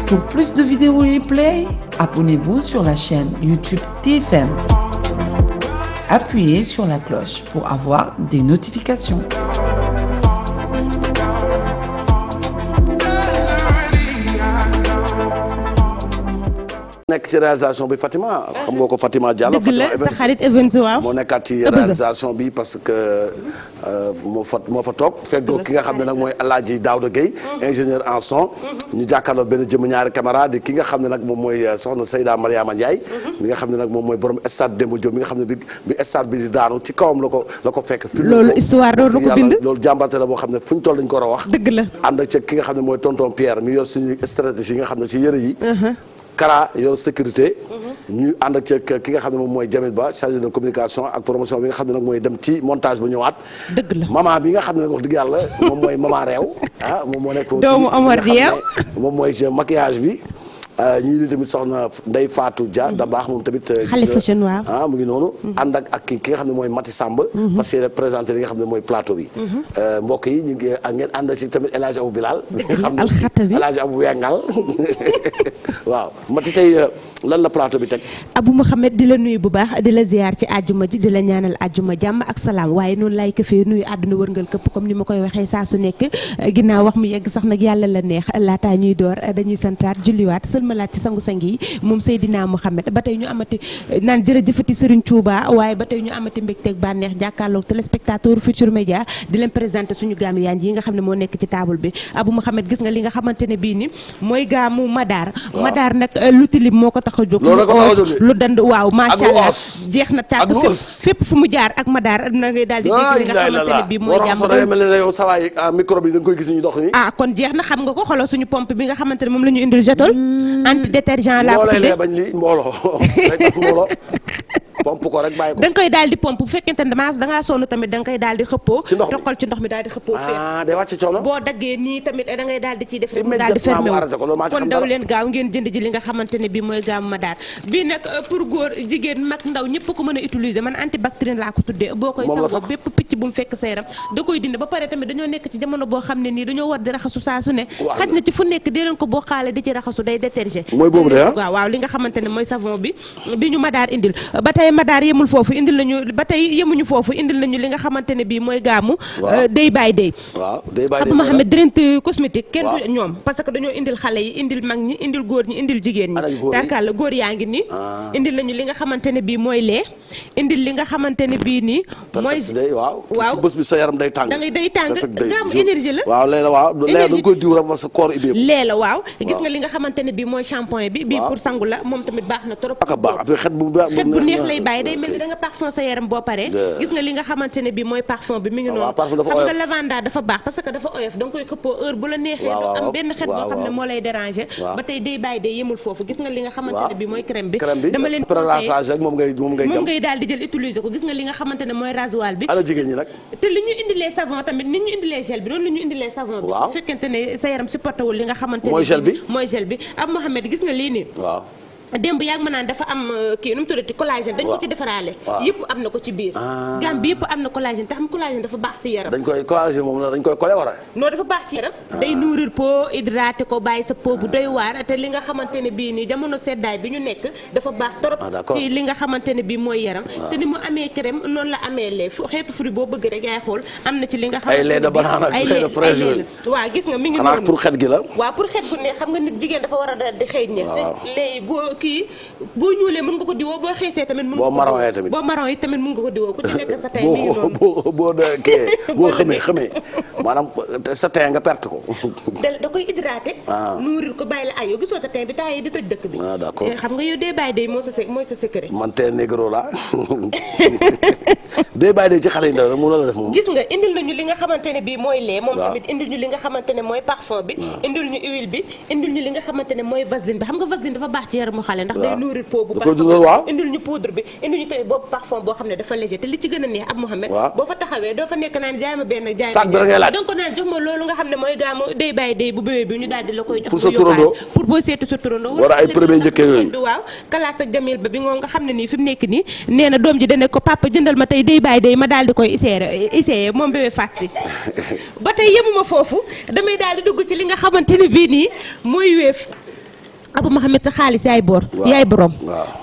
Pour plus de vidéos replay, abonnez-vous sur la chaîne YouTube TFM. Appuyez sur la cloche pour avoir des notifications. nekk ci réalisation bi Fatima xam nga ko Fatima Diallo. dëgg la sa xarit Evans waaw. moo nekkaat ci réalisation bi parce que moo fa toog feggoo ki nga xam ne nag mooy Alaaji Daouda Gueye ingénieur en son. ñu jàkkaarloo benn jëm ñaari caméra di ki nga xam ne nag moom mooy soxna Seyda Mariama Ndiaye. mi nga xam ne nag moom mooy borom stade Demba Diop mi nga xam ne bi stade bi di daanu ci kawam la ko fekk. loolu histoire loolu la ko bind loolu jàmbarte la boo xam ne fu ñu toll dañ ko war a wax. dëgg la ànd ak ki nga xam ne mooy tonton Pierre mi yor suñu stratégie yi nga xam ne ci yëre yi. Kara yor sécurité. ñu ànd ak ki nga xam ne moom mooy Jamil Ba chargé de communication ak promotion bi nga xam ne nag mooy dem ci montage ba ñëwaat. dëgg la maman bi nga xam ne nag wax dëgg yàlla moom mooy maman réew moom moo nekk. doomu Omar Diaw moom mooy maquillage bi. ñii di tamit soxna Ndeye Fatou Dia da baax moom tamit. xale fashion waaw mu ngi noonu. ànd ak ki nga xam ne mooy Mati Samb. fas yéene présenté li nga xam ne mooy plateau bi. mbokk yi ñu ngi ngeen ànd ci tamit El Hadj Abou Bilal. alxatabi El Hadj Abou Wengal waaw Mati tey lan la plateau bi teg. Abou Mouhamed di la nuyu bu baax di la ziar ci àjjuma ji di la ñaanal àjjuma jàmm ak salaam waaye noonu laay këfee nuyu àdduna wërngal këpp comme ni ma koy waxee saa su nekk ginnaaw wax mu yegg sax nag yàlla la neex laataa ñuy door dañuy santaat julliwaat ma laaj ci sangu-sang yi moom Seydina Mouhamed ba tey ñu amati naan jërëjëfati Serigne Touba waaye ba tey ñu amati mbégteeg bànneex jàkkaarloog téléspectateur Futurs Médias di leen présenté suñu gaamu yaan yi nga xam ne moo nekk ci table bi Abou Mouhamed gis nga li nga xamante ne bii ni mooy gaamu Madar Madar nag lu tilim moo ko tax a jóg lu dand waaw macha allah jeex na tàkk fépp fu mu jaar ak Madar na ngay daal di dégg li nga xamante ne bii mooy jàmm micro bi da nga koy gis ñu dox ni kon jeex na xam nga ko xoolal suñu pompe bi nga xamante ne moom la ñu indil jetol anti détergent laa ko tuddee bañ li mbooloo pompe ko rek bàyyi ko da nga koy daal di pompe bu fekkente ne dangaa sonn tamit da nga koy daal di xëppoo toqal ci ndox mi daal di xëppoo day wàcc coono boo daggee nii tamit da ngay daal di ciy def rek mu daal di fermé wu kon daw leen gaaw ngeen jënd ji li nga xamante ne bii mooy gaamu Madar bii nag pour góor jigéen mag ndaw ñëpp ko mën a utiliser man antibactérien laa ko tuddee boo koy sangoo bépp picc bu mu fekk sa yaram da koy dindi ba pare tamit dañoo nekk ci jamono boo xam ne nii dañoo war di raxasu saa su ne xaj na ci fu nekk dee leen ko boo xaale di ci raxasu day déterger mooy boobu de waaw li nga xamante ne mooy savon bi ñu Madar indil ba tey Madar yemul foofu indil nañu ba tey yemuñu foofu indil nañu li nga xamante ne bii mooy gaamu day by day Abou Mouhamed drink cosmétique kenn du ñoom parce que dañoo indil xale yi indil mag ñi indil góor ñi indil jigéen ñi tarkal góor yaa ngi nii indil nañu li nga xamante ne bii mooy lee indil li nga xamante ne bii nii mooy waaw bés bi sa yaram day tàng da ngay day tàng gaamu énergie la waaw lee la waaw lee da nga koy diw rek parce que corps ibé lee la waaw gis nga li nga xamante ne bii mooy shampoing bi bii pour sangu la moom tamit baax na trop xet bu neex lay bàyyi day mel ni da nga parfum sa yaram boo paree gis nga li nga xamante ne bii mooy parfum bi mi ngi noonu xam nga lavanda dafa baax parce que dafa oyof da nga koy këppoo heure bu la neexee du am benn xet boo xam ne moo lay déranger ba tey day bàyyi day yemul foofu gis nga li nga xamante ne bii mooy crème bi dama leen moom ngay daal di jël utiliser ko gis nga li nga xamante ne mooy rasoir bi ana jigéen ñi nag te li ñu indilee savon tamit ni ñu indilee gel bi noonu li ñu indilee savon bi bu fekkente ne sa yaram supporté wul li nga xamante ne mooy gel bi Abou Mouhamed gis nga lii nii démb yaa ngi ma naan dafa am kii nu mu tuddati collagène dañ ko ci defaraale yëpp am na ko ci biir gam bi yëpp am na collagène te xam collagène dafa baax si yaram collagène moom dañ koy collé war a non dafa baax ci yaram day nourrir peau hydraté ko bàyyi sa peau bu doy waar te li nga xamante ne bii nii jamono seddaay bi ñu nekk dafa baax trop ci li nga xamante ne bii mooy yaram te ni mu amee crème noonu la amee lait xeetu fruit boo bëgg rek yaay xool am na ci li nga xamante ne ay lait de banane ak lait de fraise yooyu waaw gis nga mi ngi noonu pour xet gi la waaw pour xet gu ne xam nga nit jigéen dafa war a daal di xëy ne léegi kii boo ñuulee mën nga ko diwoo boo xeesee tamit mën nga ko diwoo boo marron yi tamit mën nga ko diwoo ku ci nekk sa tey mi ngi noonu boo xamee maanaam sa tey nga perte ko da koy hydraté nourrir ko bàyyi la ay yow gisoo sa tey bi temps yi di toj dëkk bi d'accord xam nga yow dee bàyyi day mooy sa secret man tey négro la dee bàyyi day ci xale yi ndaw rek mu la def moom gis nga indil nañu li nga xamante ne bii mooy lait moom tamit indil ñu li nga xamante ne mooy parfum bi indil ñu huile bi indil ñu li nga xamante ne mooy vaseline bi xam nga vaseline dafa baax ci yaramu xale ndax day nourrir peau bu baax indil ñu poudre bi indil ñu tamit boobu parfum boo xam ne dafa léger te li ci gën a neex Abou Mouhamed boo fa taxawee doo fa nekk naan jaay ma benn jaay ma donc naan jox ma loolu nga xam ne mooy gaamu day bàyyi day bu bébé bi ñu daal di la koy jox pour sa turandoo pour boo seetu sa turandoo war ay premier njëkkee yooyu waaw kalaas ak Jamil ba bi ngoo nga xam ne nii fi mu nekk nii nee na doom ji dane ko papa jëndal ma tey tey day bàyyi day ma daal di koy essayé moom bébé Fatou si ba tey yemuma foofu damay daal di dugg ci li nga xamante ne bii nii mooy Wave Abou Mouhamed sa xaalis yaay borom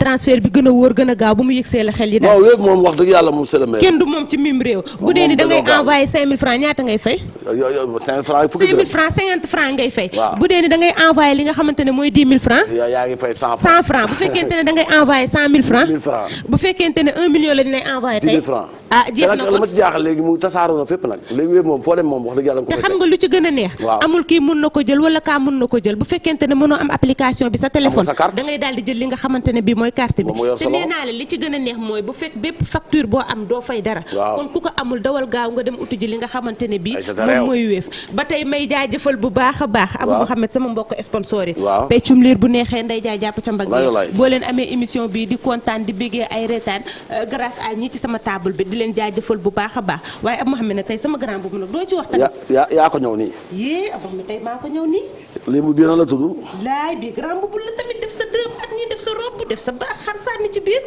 transfert bi gën a wóor gën a gaaw bu mu yëgsee la xel yi daal. waaw Wave moom wax dëgg yàlla moom c'est le meilleur. kenn du moom ci mim réew. bu dee ni da ngay envoyé 5000 francs ñaata ngay fay. 5000 francs fukki dërëm 5000 francs 50 francs ngay fay. bu dee ni da ngay envoyé li nga xamante ne mooy 10 000 francs. yaa ngi fay 100 francs bu fekkente ne da ngay envoyé 100 000 francs. bu fekkente ne 1 million la ñu lay envoyé tey. 10 000 francs jeex na ko la ma ci jaaxal léegi mu tasaaroo na fépp nag léegi Wave moom foo dem moom wax dëgg yàlla. te xam nga lu ci gën a neex. amul kii mun na ko jël wala kaa mun na ko jël bu fekkente ne mënoo am application bi sa téléphone da ngay daal di jël li nga xamante ne bii mooy carte bi te nee naa la li ci gën a neex mooy bu fekk bépp facture boo am doo fay dara kon ku ko amul dawal gaaw nga dem uti ji li nga xamante ne bii moom mooy Wave ba tey may jaajëfal bu baax a baax Abou Mouhamed sama mbokk sponsor yi peccum liir bu neexee nday jaay jàpp ca mbagg boo leen amee émission bi di kontaan di béggee ay reetaan grâce à ñi ci sama table bi di leen jaajëfal bu baax a baax waaye Abou Mouhamed nag tey sama grand boobu nag doo ci wax tamit yaa ko ñëw nii yée Abou Mouhamed tey maa ko ñëw nii lii mu biir na la tudd laay bi grand boobu la tamit def sa dërëm ak ñi def sa robe def sa baax xar sànni ci biir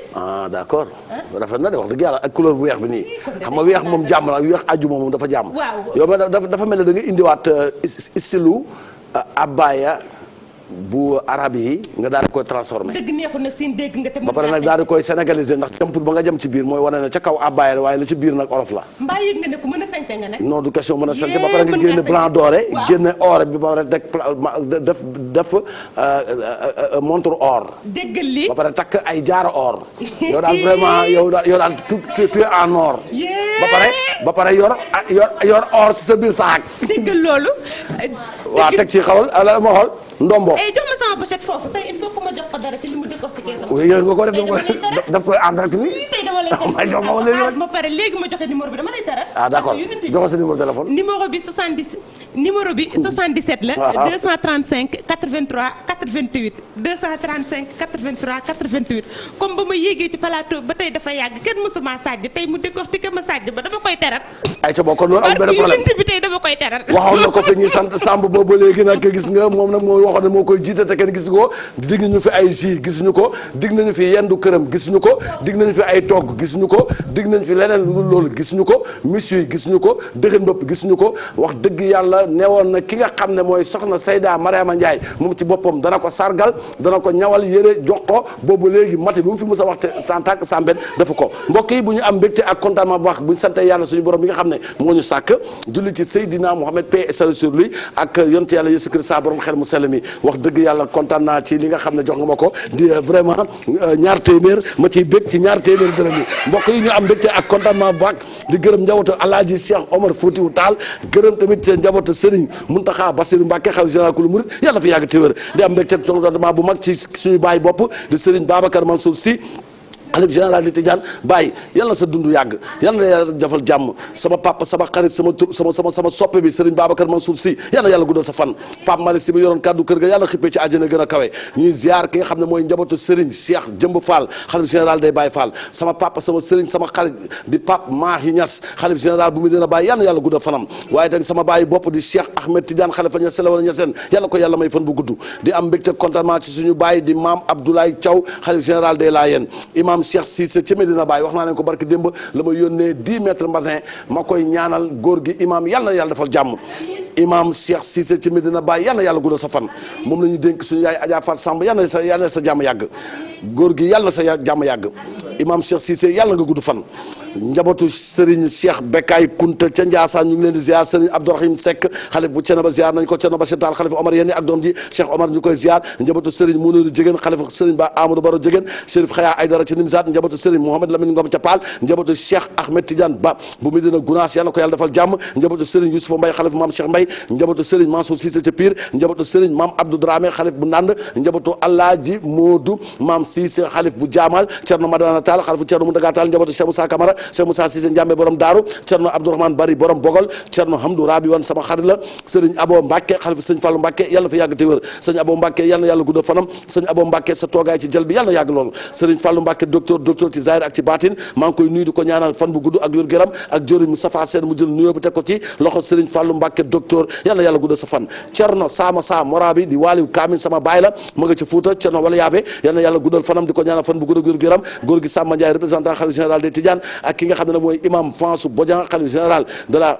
d'accord rafet na de wax dëgg yàlla ak couleur bu weex bi nii xam nga weex moom jàmm la weex àjjuma moom dafa jàmm yow ma dafa mel ne da nga indiwaat istilu abaya bu arab yi nga daal di koy transformé dëgg neexul nag seen dégg nga te ba pare nag daal di koy sénégaliser ndax jàmput ba nga jëm ci biir mooy wane ne ca kaw abaya la waaye la ci biir nag orof la mbaa yëg nga ne ku mën a sañse nga nag non du question mën a sañse ba pare nga génne blanc doré génne or bi ba pare def montre or déggal li ba pare takk ay jaara or yow daal vraiment yow daal tu es en or ba pare yor or ci sa biir saak déggal loolu waaw teg ci xawal ala ma xool ndombo jox ma sama pochette foofu tey il faut que ma jox ko dara ci li mu dëkk wax ci keesam yéen nga ko def koy en direct ni tey dama lay tere ma pare léegi ma joxe numéro bi dama lay tere d'accord joxe sa numéro téléphone numéro bi 77 la 235 83 88 235 83 88 comme ba ma yéegee ci plateau ba tey dafa yàgg kenn mësuma sàjj tey mu décortiquer ma sàjj ba dama koy teral ay ca bokk loolu am benn problème bi tey dama koy teral waxoon na ko fi ñuy sant Samb boobu léegi nag gis nga moom nag moo waxoon ne moo koy jiite te kenn gis ko dig nañu fi ay jus gisuñu ko dig nañu fi yendu këram gisuñu ko dig nañu fi ay togg gisuñu ko dig nañu fi leneen lu dul loolu gisuñu ko monsieur yi gisuñu ko dëxën bopp gisuñu ko wax dëgg yàlla newoon na ki nga xam ne mooy soxna Seyda Mariama Ndiaye moom ci boppam dana ko sargal dana ko ñawal yére jox ko boobu léegi mati bu mu fi mës a wax te tantak sàmben dafa ko mbokk yi bu ñu am mbégte ak contentement bu wax bu ñu sante yàlla suñu borom bi nga xam ne moo ñu sàkk julli ci Seydina Mohamed paix et salut sur lui ak yonent yàlla Yeesu Kirist sa borom xel mu sell mi wax dëgg yàlla kontaan naa ci li nga xam ne jox nga ma ko di vraiment ñaar téeméer ma ciy bég ci ñaar téeméer dërëm yi mbokk yi ñu am mbégte ak contentement bu baax di gërëm njabootu Alaaji Cheikh Omar Foutiou Tall gërëm tamit njabootu Serigne Mountakha Bassirou Mbacké xalifa général kulu murid yàlla fi yàgg te wér di am mbégte contentement bu mag ci suñu baay bopp di Serigne Babacar Mansour Sy xalif général di Tidiane Baye yal na sa dund yàgg yal na yàlla defal jàmm sama papa sama xarit sama soppe bi Serigne Babacar Mansour Sy yal na yàlla guddal sa fan Pape Malick Sy bi yoroon kàddu kër ga yàlla xippee ci àjjana gën a kawe ñuy ziar ki nga xam ne mooy njabootu Serigne Cheikh Jëmb Fall xalif général day Baye Fall sama papa sama Serigne sama xarit di Pape Mahi Niass xalif général bu mu dina Baye yal na yàlla guddal fanam waaye tamit sama baay bopp di Cheikh Ahmed Tidiane xalifa Niass la wala Niassène yàlla ko yàlla may fan bu gudd di am mbégte contentement ci suñu baay di maam Abdoulaye Thiaw xalif général des Layènes imam Cheikh Cissé ci Medina Baye wax naa leen ko barki démb la ma yónnee 10 mètres mbasin ma koy ñaanal góor gi imam yàlla na yàlla defal jàmm imam Cheikh Cissé ci Medina Baye yàlla na yàlla guddal sa fan moom la ñu dénk suñu yaay Adja Fat Samb yàlla na sa jàmm yàgg góor gi yàlla na sa jàmm yàgg imam Cheikh Cissé yàlla nga gudd fan njabootu Serigne Cheikh Bekay Kunta ca Ndiassane ñu ngi leen di ziar Serigne Abdourahim Seck xalif bu Thiénaba ziar nañ ko Thiénaba Bachir Tall xalifa Omar Yeni ak doom ji Cheikh Omar ñu koy ziar njabootu Serigne Mouniru Jigéen xalifa Serigne Ba Amadou Baro Jigéen Chérif Khaya Aydara ci Nimzaat njabootu Serigne Mohamed Lamine Ngom ca Paal njabootu Cheikh Ahmed Tidiane Ba bu Medina Gounass yàlla ko yàlla defal jàmm njabootu Serigne Youssoufa Mbaye xalifa Mame Cheikh Mbaye njabootu Serigne Mansour Cissé ca Pire njabootu Serigne Mame Abdou Dramé xalif bu Ndande njabootu Alaaji Modou Mame Cissé xalif bu Jaamal Cerno Madana Tall xalifu Cerno Moundaga Tall njabootu Cheikh Moussa Camara Cheikh Moussa Cissé Njambe borom Daaru Cerno Abdourahmane Bari borom Bogol Cerno Hamdou Rabi wan sama xarit la Serigne Abo Mbacke xalifu Serigne Fallou Mbacke yàlla na fa yàgg te wér Serigne Abo Mbacke yàlla na yàlla guddal fanam Serigne Abo Mbacke sa toogaay ci jël bi yàlla na yàgg loolu Serigne Fallou Mbacke docteur ci zahir ak ci baatin maa ngi koy nuyu di ko ñaanal fan bu gudd ak yor gëram ak jëriñ Moustapha Sène mu jël nuyoo bi teg ko ci loxo Serigne Fallou Mbacke docteur yàlla na yàlla guddal sa fan Cerno Sama Sa Morabi di waaliw Kaamin sama baay la ma nga ci Fuuta Cerno wala yaabe yàlla na yàlla guddal fanam di ko ñaanal fan bu gudd ak yor gëram góor gi Samba Ndiaye représentant khalife général des Tidianes ak ki nga xam ne mooy imam Fansou Bodian khalife général de la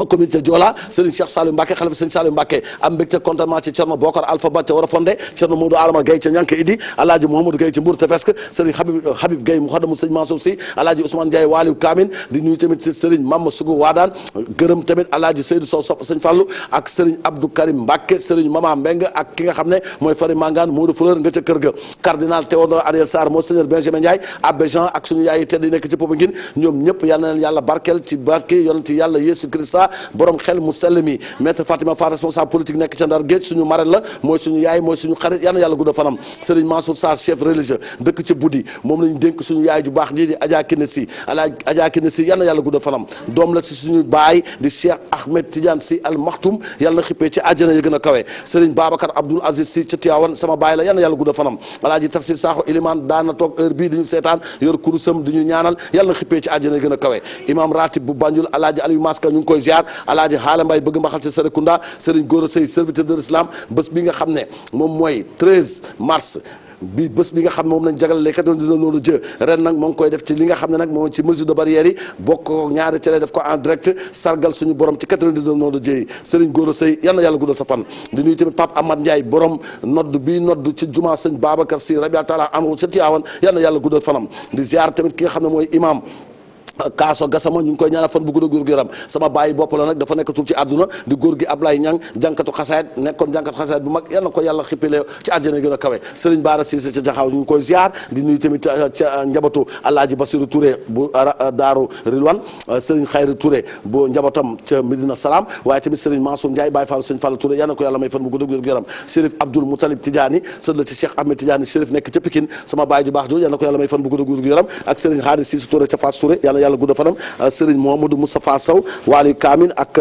communauté Joola Serigne Cheikh Saliou Mbacké xalifa Serigne Saliou Mbacké am mbégte contentement ci Thierno Bokar Alpha Ba ca war a fondé Thierno Modou Adama Gaye ca Ñanka Idi Alaaji Mouhamadou Gaye ci Mbour Tefesk Serigne Habib Gaye muxaddamu Serigne Mansour Sy Alaaji Ousmane Ndiaye Waliou Kamine di nuyu tamit Serigne Mama Sougou Wadane gërëm tamit Alaaji Seydou Sow sopp Serigne Fallou ak Serigne Abdou Karim Mbacké Serigne Mama Mbeng ak ki nga xam ne mooy Fari Mangane Modou Fleur nga ca kër ga cardinal Théodore Adrien Sarr Monseigneur Benjamin Ndiaye abbé Jean ak suñu yaay tedd yi nekk ci Popenguine ñoom ñëpp yal na leen yàlla barkeel ci barke yonent yàlla Yesu Christa borom xel mu sell mi maître Fatima Fall responsable politique nekk ca Ndar Géej suñu marraine la mooy suñu yaay mooy suñu xarit yal na yàlla gudda fanam Serigne Mansour Sarr chef religieux dëkk ca Buddi moom lañu dénk suñu yaay ju baax ji di Adja Kine Sy Adja Kine Sy yal na yàlla gudda fanam doom la si suñu baay di Cheikh Ahmed Tidiane Sy Al Maktoum yàlla na xippee ci àjjana ya gën a kawe Serigne Babacar Abdoul Aziz Sy ca Tivaouane sama baay la yal na yàlla gudda fanam Alaaji Tafsir Sakho Iliman daana toog heure bii di ñu seetaan yor kurusam di ñu ñaanal yàlla na xippee ci àjjana ya gën a kawe imam ratib bu Banjul Alaaji Aliou Maska ñu ngi koy ziar Alaaji Haala Mbay bëgg mbaxal ci Serekunda Serigne Gora Sey serviteur de l'islam bés bi nga xam ne moom mooy 13 mars bi bés bi nga xam ne moom lañ jagleel les 99 noms de Dieu ren nag moo ngi koy def ci li nga xam ne nag moom ci mesure de barrière yi bokk ko ñaari télé def ko en direct sargal suñu borom ci 99 noms de Dieu yi Serigne Gora Sey yal na yàlla guddal sa fan di nuyu tamit Pape Amad Ndiaye borom nodd bi nodd ci juma sëñ Babacar Sy rabi taala anhu ca Tiwaawan yal na yàlla guddal fanam di ziar tamit ki nga xam ne mooy imam Kaaso Gassama ñu ngi koy ñaanal fan bu gudd a góor gu yaram sama bàyyi bopp la nag dafa nekkatul ci àdduna di góor gi Ablaye Ñang jànkatu xasaayit nekkoon jànkatu xasaayit bu mag yal na ko yàlla xippile ci àjjana gën a kawe Serigne Bara Cissé ca Jaxaaw ñu ngi koy ziar di nuyu tamit ca njabootu Alaaji Basiru Touré bu Daaru Rilwan Serigne Xayri Touré bu njabootam ca Medina Salaam waaye tamit Serigne Mansour Ndiaye Baye Fall Serigne Fall Touré yal na ko yàlla may fan bu gudd a góor gu yaram Chérif Abdoul Moutalib Tidiane sët la ci Cheikh Ahmed Tidiane Chérif nekk ca Pikine sama bàyyi ju baax jooju yal na ko yàlla may fan bu gudd a góor gu yaram ak Serigne Xaari Cissé Touré ca Fass Touré yal na yàlla gudd fanam Serigne Mouhamadou Moustapha Sow Wali Kamine ak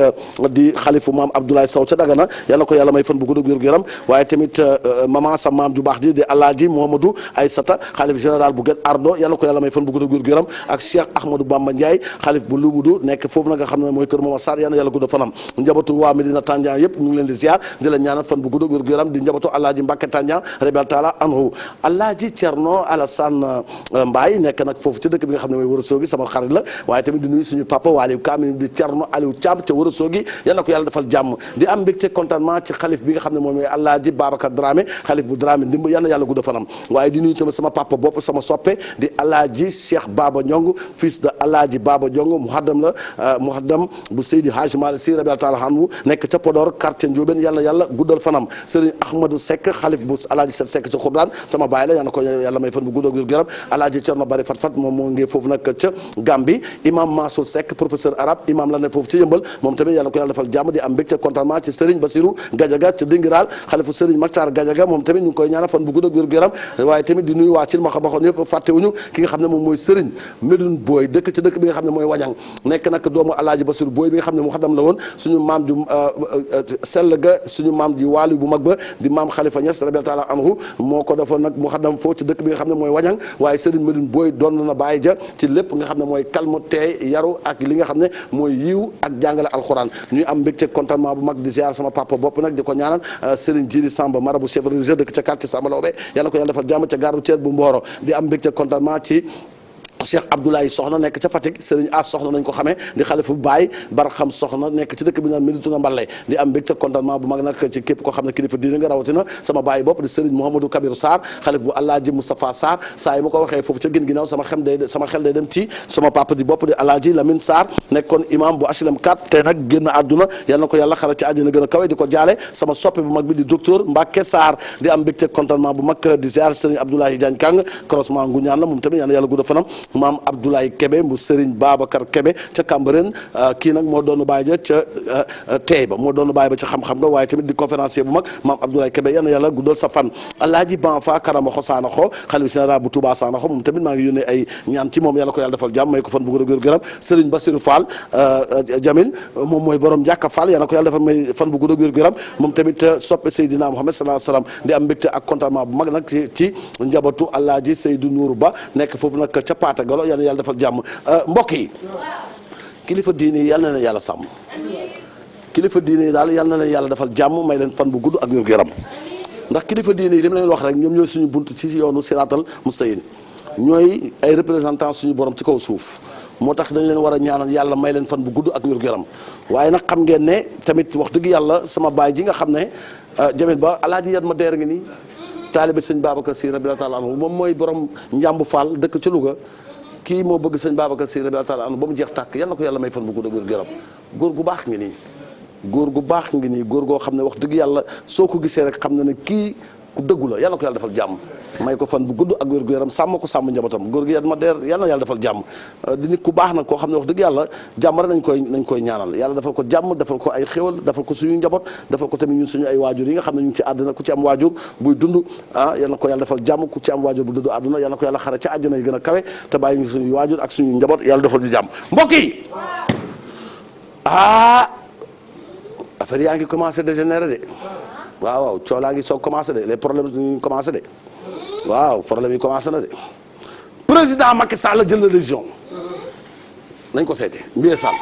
di xalifu maam Abdoulaye Sow ca Dagana yal na ko yàlla may fan bu gudd ak wér-gu-yaram waaye tamit maman sa maam ju baax ji di Alaaji Mouhamadou Aysata xalif général bu Guet Ardo yal na ko yàlla may fan bu gudd ak wér-gu-yaram ak Cheikh Ahmadou Bamba Ndiaye xalif bu Lubudu nekk foofu nag nga xam ne mooy kër Mama Sarr yal na yàlla gudd fanam njabootu waa Medina Tandian yëpp ñu ngi leen di ziar di la ñaanal fan bu gudd ak wér-gu-yaram di njabootu Alaaji Mbacke Tandian rebel taala anhu Alaaji Thierno Alassane Mbaye nekk nag foofu ci dëkk bi nga xam ne mooy Ourossogui sama xarit la waaye tamit di nuyu suñu papa Waliou Kamine di Thierno Aliou Thiam ca Ourossogui yal na ko yàlla defal jàmm di am mbégte contentement ci xalif bi nga xam ne moom mooy Alaaji Babacar Dramé xalif bu Dramé ndimb yal na yàlla gudda fanam waaye di nuyu tamit sama papa bopp sama soppe di Alaaji Cheikh Baba Ndiong fils de Alaaji Baba Ndiong muhaddam la muhaddam bu Seydi Hadji Malick Sy rabi taala anhu nekk ca Podor quartier Ndiobène yal na yàlla guddal fanam Serigne Ahmadou Seck xalif bu Alaaji Seck ca Khourdan sama baay la yal na ko yàlla may fan bu gudd ak yaram Alaaji Thierno Bari Fat moom moo ngi foofu nag ca Gambie imam Mansour Seck professeur arabe imam la ne foofu ci Yëmbal moom tamit yàlla ko yàlla defal jàmm di am mbégte contentement ci Serigne Bassirou Gadiaga ca Dingiral xalifu Serigne Maktar Gadiaga moom tamit ñu ngi koy ñaanal fan bu gudd ak wér-gu-yaram waaye tamit di nuyu waa ci ma baxoon yëpp fàttewuñu ki nga xam ne moom mooy Serigne Medoune Boy dëkk ci dëkk bi nga xam ne mooy Wañang nekk nag doomu Alaaji Bassirou Boy bi nga xam ne mu xadam la woon suñu maam ju sell ga suñu maam ji waali bu mag ba di maam Khalifa Niass rabi taala anhu moo ko defoon nag mu xadam foofu ci dëkk bi nga xam ne mooy Wañang waaye Serigne Medoune Boy doon na bàyyi ja ci lépp nga xam ne mooy calme teey yaru ak li nga xam ne mooy yiw ak jàngale alxuraan ñuy am mbégte contentement bu mag di ziar sama papa bopp nag di ko ñaanal Serigne Djili Samba marabu chef religieux dëkk ca quartier Samba Lawbe yàlla ko yàlla defal jàmm ca gare routière bu Mboro di am mbégte contentement ci Cheikh Abdoulaye Soxna nekk ca Fatick Serigne As Soxna nañ ko xamee di xalifu Baye Barxam Soxna nekk ci dëkk bi naan Méditouna Mballe di am mbégte contentement bu mag nag ci képp koo xam ne kilifa diine nga rawatina sama baay bopp di Serigne Mouhamadou Kabir Sarr xalif bu Alaaji Moustapha Sarr saa yi ma ko waxee foofu ca gën ginnaaw sama xel day dem ci sama papa di bopp di Alaaji Lamine Sarr nekkoon imam bu HLM 4 te nag génn àdduna yal na ko yàlla xara ci àjjana gën a kawe di ko jaale sama soppe bu mag bi di docteur Mbacke Sarr di am mbégte contentement bu mag di ziar Serigne Abdoulaye Diagne Kang croisement ngu ñaan la moom tamit yal na yàlla gudda fanam maam Abdoulaye Kébé mu Serigne Babacar Kébé ca Cambérène kii nag moo doon bàyyi ja ca teey ba moo doon bàyyi ba ca xam-xam nga waaye tamit di conférencier bu mag maam Abdoulaye Kébé yal na yàlla guddal sa fan Alaaji Banfa Karamakho Sanakho xalifa général bu Touba Sanakho moom tamit maa ngi yónnee ay ñaan ci moom yàlla ko yàlla defal jàmm may ko fan bu gën a gërëm Serigne Bassirou Fall Jamil moom mooy borom Jàkka Fall yàlla ko yàlla defal may fan bu gën a gërëm moom tamit soppe Seydina Mouhamed sallallahu alayhi wa sallam di am mbégte ak contentement bu mag nag ci njabootu Alaaji Seydou Nourou Ba nekk foofu nag ca Paata Galo yàlla defal jàmm mbokk yi kilifa diine yi yàlla na leen yàlla sàmm kilifa diine yi daal yàlla na leen yàlla defal jàmm may leen fan bu gudd ak wér-gu-yaram ndax kilifa diine yi li ma leen wax rek ñoom ñooy suñu bunt ci yoonu siraatal mustaqim ñooy ay représentants suñu borom ci kaw suuf moo tax dañ leen war a ñaanal yàlla may leen fan bu gudd ak wér-gu-yaram waaye nag xam ngeen ne tamit wax dëgg yàlla sama baay ji nga xam ne Jamil Ba alaaji yat ma deer ngi nii taalibe sëñ Babacar Sy radiyallahu taala anhu moom mooy borom Njàmbu Fall dëkk ci Louga kii moo bëgg sëñ Babacar Sy radiyallahu taala anhu ba mu jeex tàkk yal na ko yàlla may fan bu gudd ak wér-gu-yaram góor gu baax ngi nii góor gu baax ngi nii góor goo xam ne wax dëgg yàlla soo ko gisee rek xam na ne kii ku dëggu la yal na ko yàlla defal jàmm may ko fan bu gudd ak wér-gu-yaram sàmm ko sàmm njabootam góor gi yat ma deer yal na yàlla defal jàmm di nit ku baax nag koo xam ne wax dëgg yàlla jàmm rek nañ koy ñaanal yàlla defal ko jàmm defal ko ay xéwal defal ko suñu njaboot defal ko tamit ñun suñu ay waajur yi nga xam ne ñu ngi ci àdduna ku ci am waajur buy dund yal na ko yàlla defal jàmm ku ci am waajur bu dund àdduna yal na ko yàlla xare ci àjjana yi gën a kawe te bàyyi ñu suñu waajur ak suñu njaboot yàlla defal ñu jàmm mbokk yi affaire yaa ngi commencé dégénérer de waaw coolaa ngi soog commencé de les problèmes ñu commencé de waaw problème yi commencé na de président Macky Sall jël na décision nañ ko seeti Mbiye Sall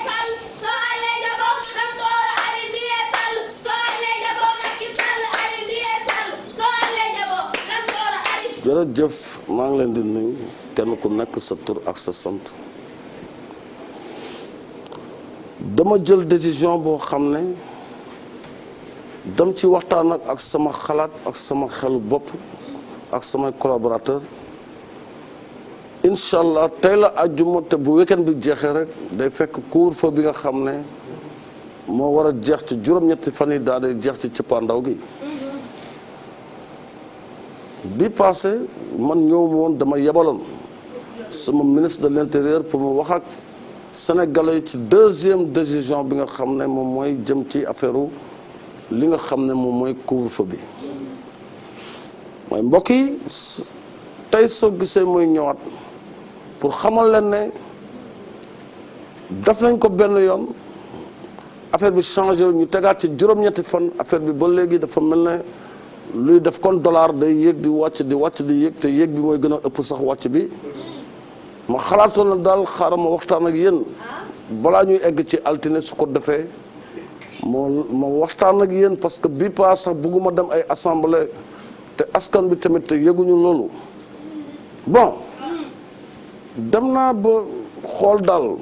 jërëjëf maa ngi leen di nuyu kenn ku nekk sa tur ak sa sant dama jël décision boo xam ne dam ci waxtaan ak sama xalaat ak sama xelu bopp ak samay collaborateur incha allah tey la àjjuma te bu weekend bi jeexee rek day fekk couvre-feu bi nga xam ne moo war a jeex ci juróom-ñetti fan yi daal di jeex ci cëppaandaw gi bi passé man ñëw ma woon dama yebaloon sama ministre de l'intérieur pour mu wax ak sénégalais ci deuxième décision bi nga xam ne moom mooy jëm ci affaire li nga xam ne moom mooy couvre-feu bi mooy mbokk yi tey soo gisee muy ñëwaat pour xamal leen ne def nañ ko benn yoon affaire bi changé ñu tegaat ci juróom-ñetti fan affaire bi ba léegi dafa mel ne luy def kon dollar day yéeg di wàcc di wàcc di yéeg te yéeg bi mooy gën a ëpp sax wàcc bi ma xalaatoon na daal xaaral ma waxtaan ak yéen balaa ñuy egg ci altine su ko defee ma waxtaan ak yéen parce que bii pas sax bugguma dem ay assemblée te askan bi tamit te yëguñu loolu bon dem naa ba xool daal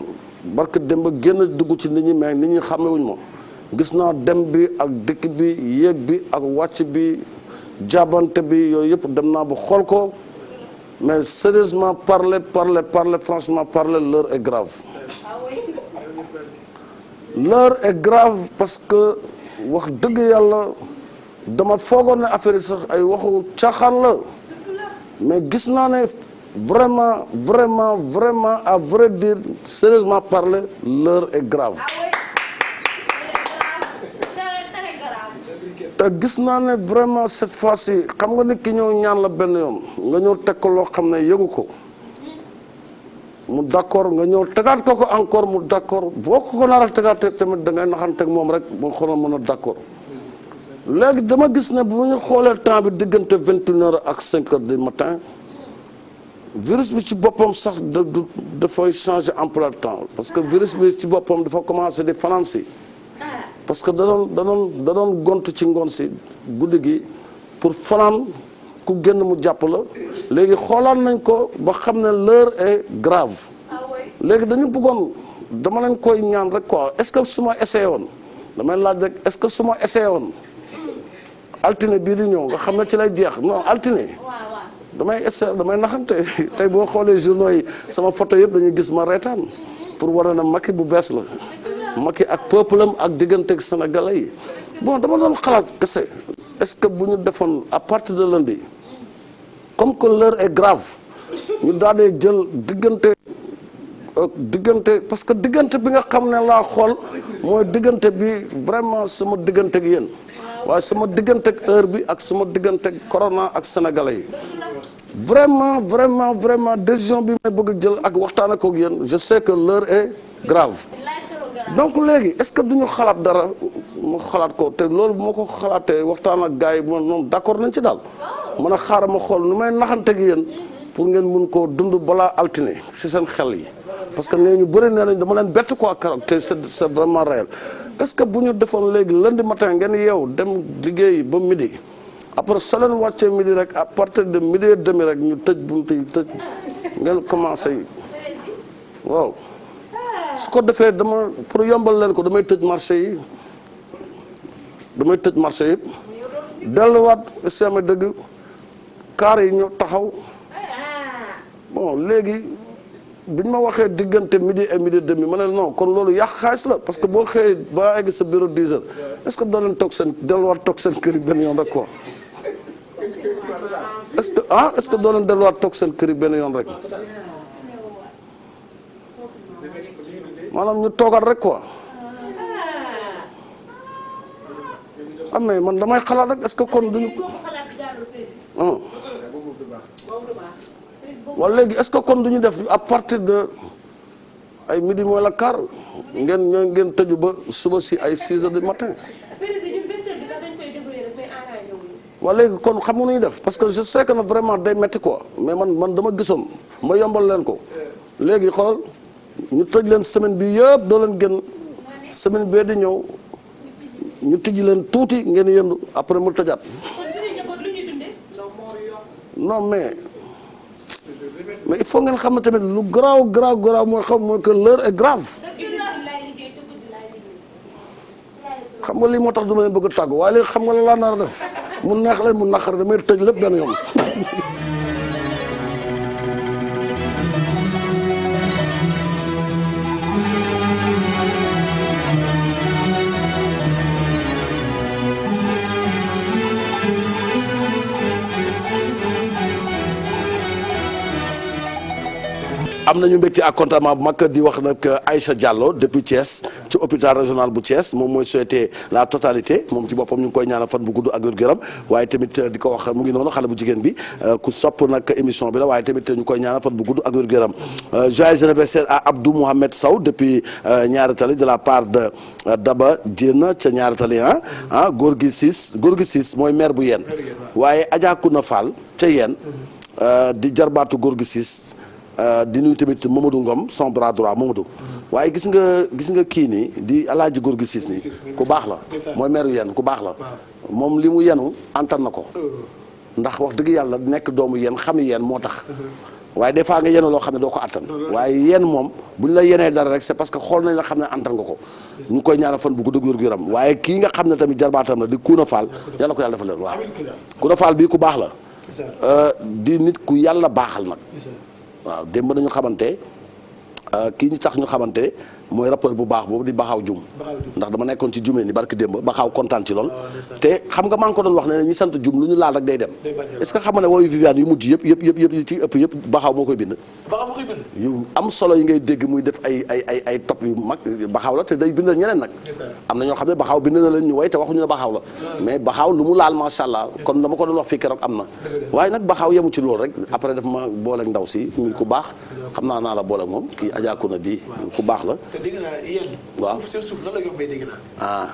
barke dem ba génn dugg ci nit ñi mais nit ñi xàmmewuñ ma gis naa dem bi ak dëkk bi yéeg bi ak wàcc bi jabante bi yooyu yëpp dem naa ba xool ko mais sérieusement parler franchement parler l'heure est grave l'heure est grave parce que wax dëgg yàlla dama foogoon ne affaire yi sax ay waxu caaxaan la mais gis naa ne vraiment à vrai dire sérieusement parler l'heure est grave te gis naa ne vraiment cette fois-ci xam nga nit ki ñëw ñaan la benn yoon nga ñëw teg ko loo xam ne yëgu ko mu d'accord nga ñëw tegaat ko encore mu d'accord boo ko nar a tegaatee tamit da ngay naxanteeg moom rek ba xoolal mën a d'accord léegi dama gis ne bu ñu xoolee temps bi diggante 21h ak 5h du matin virus bi ci boppam sax dafay changer emploi de temps parce que virus bi ci boppam dafa commencer di fanaan si parce que da doon gont ci ngoon si guddi gi pour fanaan ku génn mu jàpp la léegi xoolaat nañ ko ba xam ne l'heure est grave léegi dañu bëggoon dama leen koy ñaan rek quoi est-ce que su ma essayé woon damay laaj rek est-ce que su ma essayé woon altine bii di ñëw nga xam ne ci lay jeex non altine damay essayé damay naxante tey boo xoolee journaux yi sama photo yëpp dañuy gis ma reetaan pour war na Macky bu bees la Macky ak peuple am ak digganteeg sénégalais yi bon dama doon xalaat kese est-ce que bu ñu defoon à partir de lundi comme que l'heure est grave ñu daal di jël diggante parce que diggante bi nga xam ne laa xool mooy diggante bi vraiment sama diggante ak yéen waaye sama diggante ak heure bi ak sama diggante ak corona ak sénégalais yi vraiment décision bi may bëgg jël ak waxtaan ak yéen je sais que l'heure est grave donc léegi est-ce que duñu xalaat dara ma xalaat ko te loolu bu ma ko xalaatee waxtaan ak gars yi moom d'accord nañ ci daal mën a xaaral ma xool nu may naxanteeg yéen pour ngeen mun koo dund balaa altine ci seen xel yi parce que nee ñu bëri nee nañ dama leen bett quoi te c'est vraiment réel est-ce que bu ñu defoon léegi lundi matin ngeen yeew dem liggéey ba midi après soo leen wàccee midi rek à partir de midi et demi rek ñu tëj buntu yi tëj ngeen commencé waaw su ko defee dama pour yombal leen ko damay tëj marché yi yëpp delluwaat sama dëgg kaar yi ñoo taxaw bon léegi biñ ma waxee diggante midi et midi demi ma ne non kon loolu yàq xaalis la parce que boo xëyee ba egg sa bureau 10 heures est-ce que doo leen toog seen delluwaat toog seen kër yi benn yoon rek quoi est-ce que doo leen delluwaat toog seen kër yi benn yoon rek maanaam ñu toogaat rek quoi am na man damay xalaat rek est-ce que kon duñu wala léegi est-ce que kon duñu def à partir de ay midi mooy la quart ngeen tëju ba suba si ay 6 heures du matin wala léegi kon xam nga nu ñuy def parce que je sais que na vraiment day metti quoi mais man dama gisoon ma yombal leen ko léegi xoolal ñu tëj leen semaine bi yëpp doo leen gën semaine bee di ñëw ñu tijji leen tuuti ngeen yëndu après mu tëjaat non mais il faut ngeen xam ne tamit lu garaaw mooy que l'heure est grave xam nga lii moo tax du ma leen bëgg a tàggu waaye léegi xam nga la laa nar a def mu neex leen mu naqare damay tëj lépp benn yoon am nañu mbégte ak contentement bu mag di wax nag Aïcha Diallo depuis Thiès ci hôpital régional bu Thiès moom mooy souhaité la totalité moom ci boppam ñu ngi koy ñaanal fan bu gudd ak wér-gu-yaram waaye tamit di ko wax mu ngi noonu xale bu jigéen bi ku sopp nag émission bi la waaye tamit ñu koy ñaanal fan bu gudd ak wér-gu-yaram joyeux anniversaire à Abdou Mohamed Sow depuis Ñaari Tali de la part de Daba Diène ca Ñaari Tali góor gi siis mooy maire bu Yène waaye Adja Kouna Fall ca Yène di jarbaatu góor gi siis di nuyu tamit Mamadou Ngom son bras droit Mamadou waaye gis nga kii nii di alaaji góor gi siis nii ku baax la mooy meeru Yène ku baax la moom li mu yenu antan na ko ndax wax dëgg yàlla nekk doomu Yène xami Yène moo tax waaye des fois nga yenu loo xam ne doo ko attan waaye Yène moom bu ñu la yenee dara rek c'est parce que xool nañ la xam ne antan nga ko ñu koy ñaanal fan bu gudd ak wér-gu-yaram waaye kii nga xam ne tamit jarbaatam la di Kouna Fall yàlla ko yàlla defal leen waaw Kouna Fall bii ku baax la di nit ku yàlla baaxal nag waaw démb nañu xamante kii ñu tax ñu xamante mooy rappeur bu baax boobu di Baxaw Jum ndax dama nekkoon ci jumee ni barki démb Baxaw kontaan ci lool te xam nga maa ngi ko doon wax ne ñi sant Jum lu ñu laal rek day dem est-ce que xam nga ne wooyu Viviane yu mujj yëpp yi ci ëpp yëpp Baxaw moo koy bind yu am solo yi ngay dégg muy def ay top yu mag Baxaw la te day bindal ñeneen nag am na ñoo xam ne Baxaw bind na leen ñu way te waxuñu ne Baxaw la mais Baxaw lu mu laal macha allah kon dama ko doon wax fii keroog am na waaye nag Baxaw yemu ci loolu rek après daf ma booleeg ndaw si muy ku baax xam naa la booleeg moom kii Adja Kouna bi ku baax la dégg naa yéen. waaw seen suuf lan la yombee dégg naa.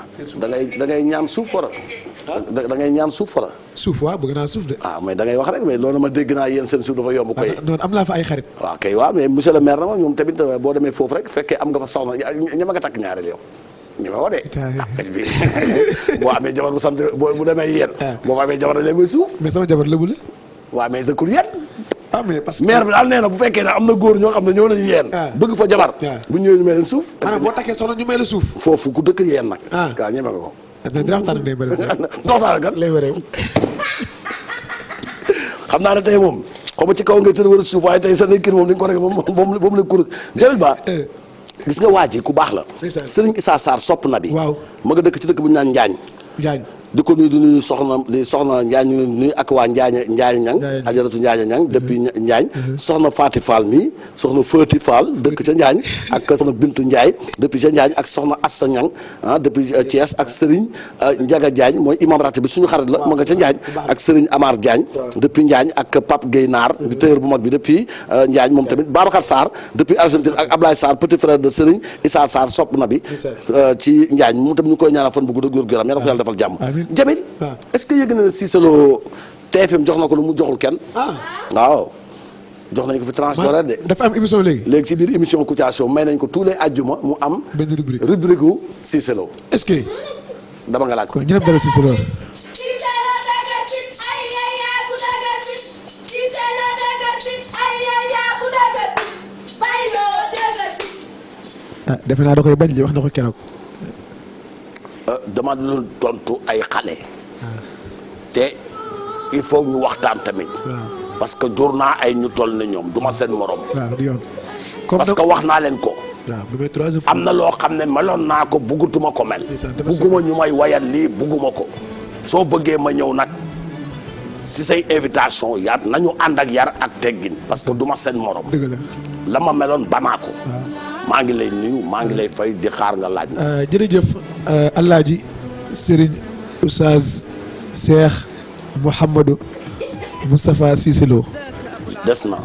da ngay ñaan suuf wala. da ngay ñaan suuf wala. suuf waaw bëgg naa suuf de. mais da ngay wax rek mais loolu ma dégg naa yéen seen suuf dafa yomb koy. non am naa fa ay xarit. waaw kay waaw mais monsieur le maire na ma ñoom tamit boo demee foofu rek fekkee am nga fa soxna ñama nga takk ñaareel yow. ñu ma ko de. boo amee jabar bu sant bu demee yéen. boo amee jabar léegi muy suuf. mais sama jabar lébu la. waaw mais sa kur yéen. mais parce que maire bi daal nee na bu fekkee ne am na góor ñoo xam ne ñëw nañu yéen. bëgg fa jabar. bu ñëwee ñu may leen suuf. est-ce que boo takkee soxna ñu may la suuf. foofu ku dëkk yéen nag. waaw ñeme nga ko. dina waxtaan ak day bëri sax. waxtaan ak lay wéree. xam naa ne tey moom xaw ma ci kaw ngay tëdd war a suuf waaye tey sa nekkin moom ni nga ko rek ba mu ne kur jël ba gis nga waa ji ku baax la. Serigne Issa Sarr sopp na bi. waaw ma nga dëkk ci dëkk bu ñu naan Njaañ. di ko nuyu di nuyu soxna Njaañ ñu nuyu ak waa Njaañ Ñang ajaratu Njaañ Ñang depuis Njaañ soxna Faati Fall mi soxna Faati Fall dëkk ca Njaañ ak soxna Bintu Njaay depuis ca Njaañ ak soxna Asta Ñang depuis Thiès ak Serigne Njaga Jaañ mooy imam ratib bi suñu xarit la ma nga ca Njaañ ak Serigne Amar Jaañ depuis Njaañ ak Pape Gueye Naar di tailleur bu mag bi depuis Njaañ moom tamit Babacar Sarr depuis Argentine ak Ablaye Sarr petit frère de Serigne Issa Sarr sopp na bi ci Njaañ moom tamit ñu koy ñaanal fan bu gudd ak wér-gu-yaram yàlla ko yàlla defal jàmm Jamil est-ce que yëg na ne Cissé Lo TFM jox na ko lu mu joxul kenn. waaw jox nañ ko fi tranche d'horaire de. dafa am émission léegi. léegi ci biir émission Kouthia Show may nañ ko tous les àjjuma mu am. benn rubrique gu Cissé Lo. est-ce que. dama nga laaj ko. kon ñu dem dara Cissé Lo. defe naa da koy bañ li wax na ko keroog. dama doon tontu ay xale. te il faut ñu waxtaan tamit. parce que jur naa ay ñu toll ne ñoom du ma seen morom. parce que wax naa leen ko. am na loo xam ne meloon naa ko buggutuma ko mel. bugguma ñu may wayal lii bugguma ko. soo bëggee ma ñëw nag si say invitation yaat nañu ànd ak yar ak teggin parce que du ma seen morom. la ma meloon banaa ko. maa ngi lay nuyu maa ngi lay fay di xaar nga laaj. jërëjëf Alaaji Serigne Oustaz Cheikh Mouhamadou Moustapha Cissé Lo. des na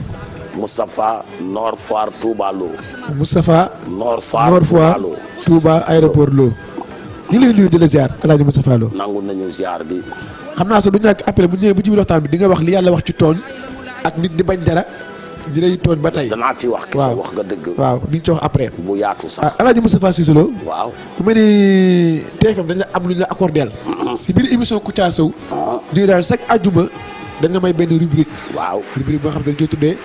Moustapha Nord Foire Touba Lo. Moustapha Nord Foire Touba aéroport Lo. ñu lay nuyu di la ziar Alaaji Moustapha Lo. nangu nañu ziar bi. xam naa sax du ñàkk après bu ñëwee ba ci biir waxtaan bi di nga wax li yàlla wax ci tooñ ak nit di bañ dara di lay tooñ ba tey. danaa ci wax. waaw wax nga dëgg. waaw di nga ci wax après. bu yaatu sax. Alaaji Moustapha Cissé Lo. waaw ku mel ni TFM dañ la am lu ñu la accordé. si biir émission Kouthia Show. ñu daal chaque àjjuma dañ la may benn rubrique. waaw rubrique boo xam ne dañ koy tuddee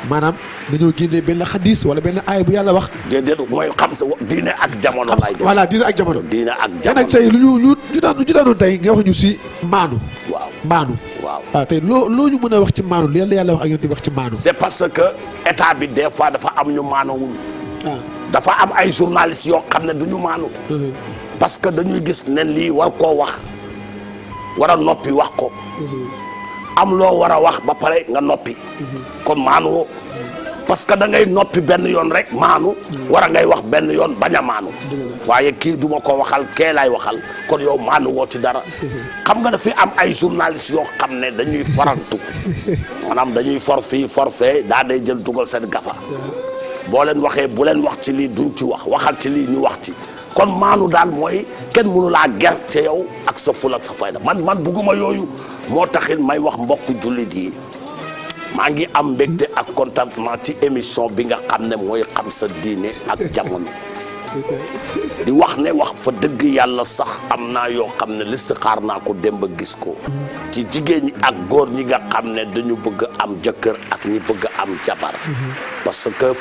maanaam dañoo génnee benn xadis wala benn aaya bu yàlla wax. déedéet mooy xam sa diine ak jamono lay def. voilà diine ak jamono. diine ak te jamono nag tey lu ñu daanoon tey nga wax ñu si maanu. waaw maanu. waaw tey loo ñu mën a wax ci maanu li yàlla wax ak yow di wax ci maanu. c'est parce que état bi des fois dafa am ñu maanuwul. dafa am ay journalistes yoo xam ne du ñu maanu. parce que dañuy gis ne lii war koo wax war a noppi wax ko. am loo war a wax ba pare nga noppi. kon maanu woo parce que da ngay noppi benn yoon rek maanu. war a ngay wax benn yoon bañ a maanu. waaye kii duma ko waxal kee laay waxal kon yow maanu woo ci dara. xam nga dafi am ay journalistes yoo xam ne dañuy farantu maanaam dañuy for fii for fee daa day jël dugal seen gafa. boo leen waxee bu leen wax ci lii duñ ci waxal ci lii ñu wax ci. kon maanu daal mooy kenn mënu laa ger ca yow ak sa ful ak sa fayda man bugguma yooyu moo taxit may wax mbokku jullit yi maa ngi am mbégte ak contentement ci émission bi nga xam ne mooy xam sa diine ak jamono di wax ne wax fa dëgg yàlla sax am naa yoo xam ne listixaar naa ko dem ba gis ko ci jigéen ñi ak góor ñi nga xam ne dañu bëgg am jëkkër ak ñi bëgg am jabar parce que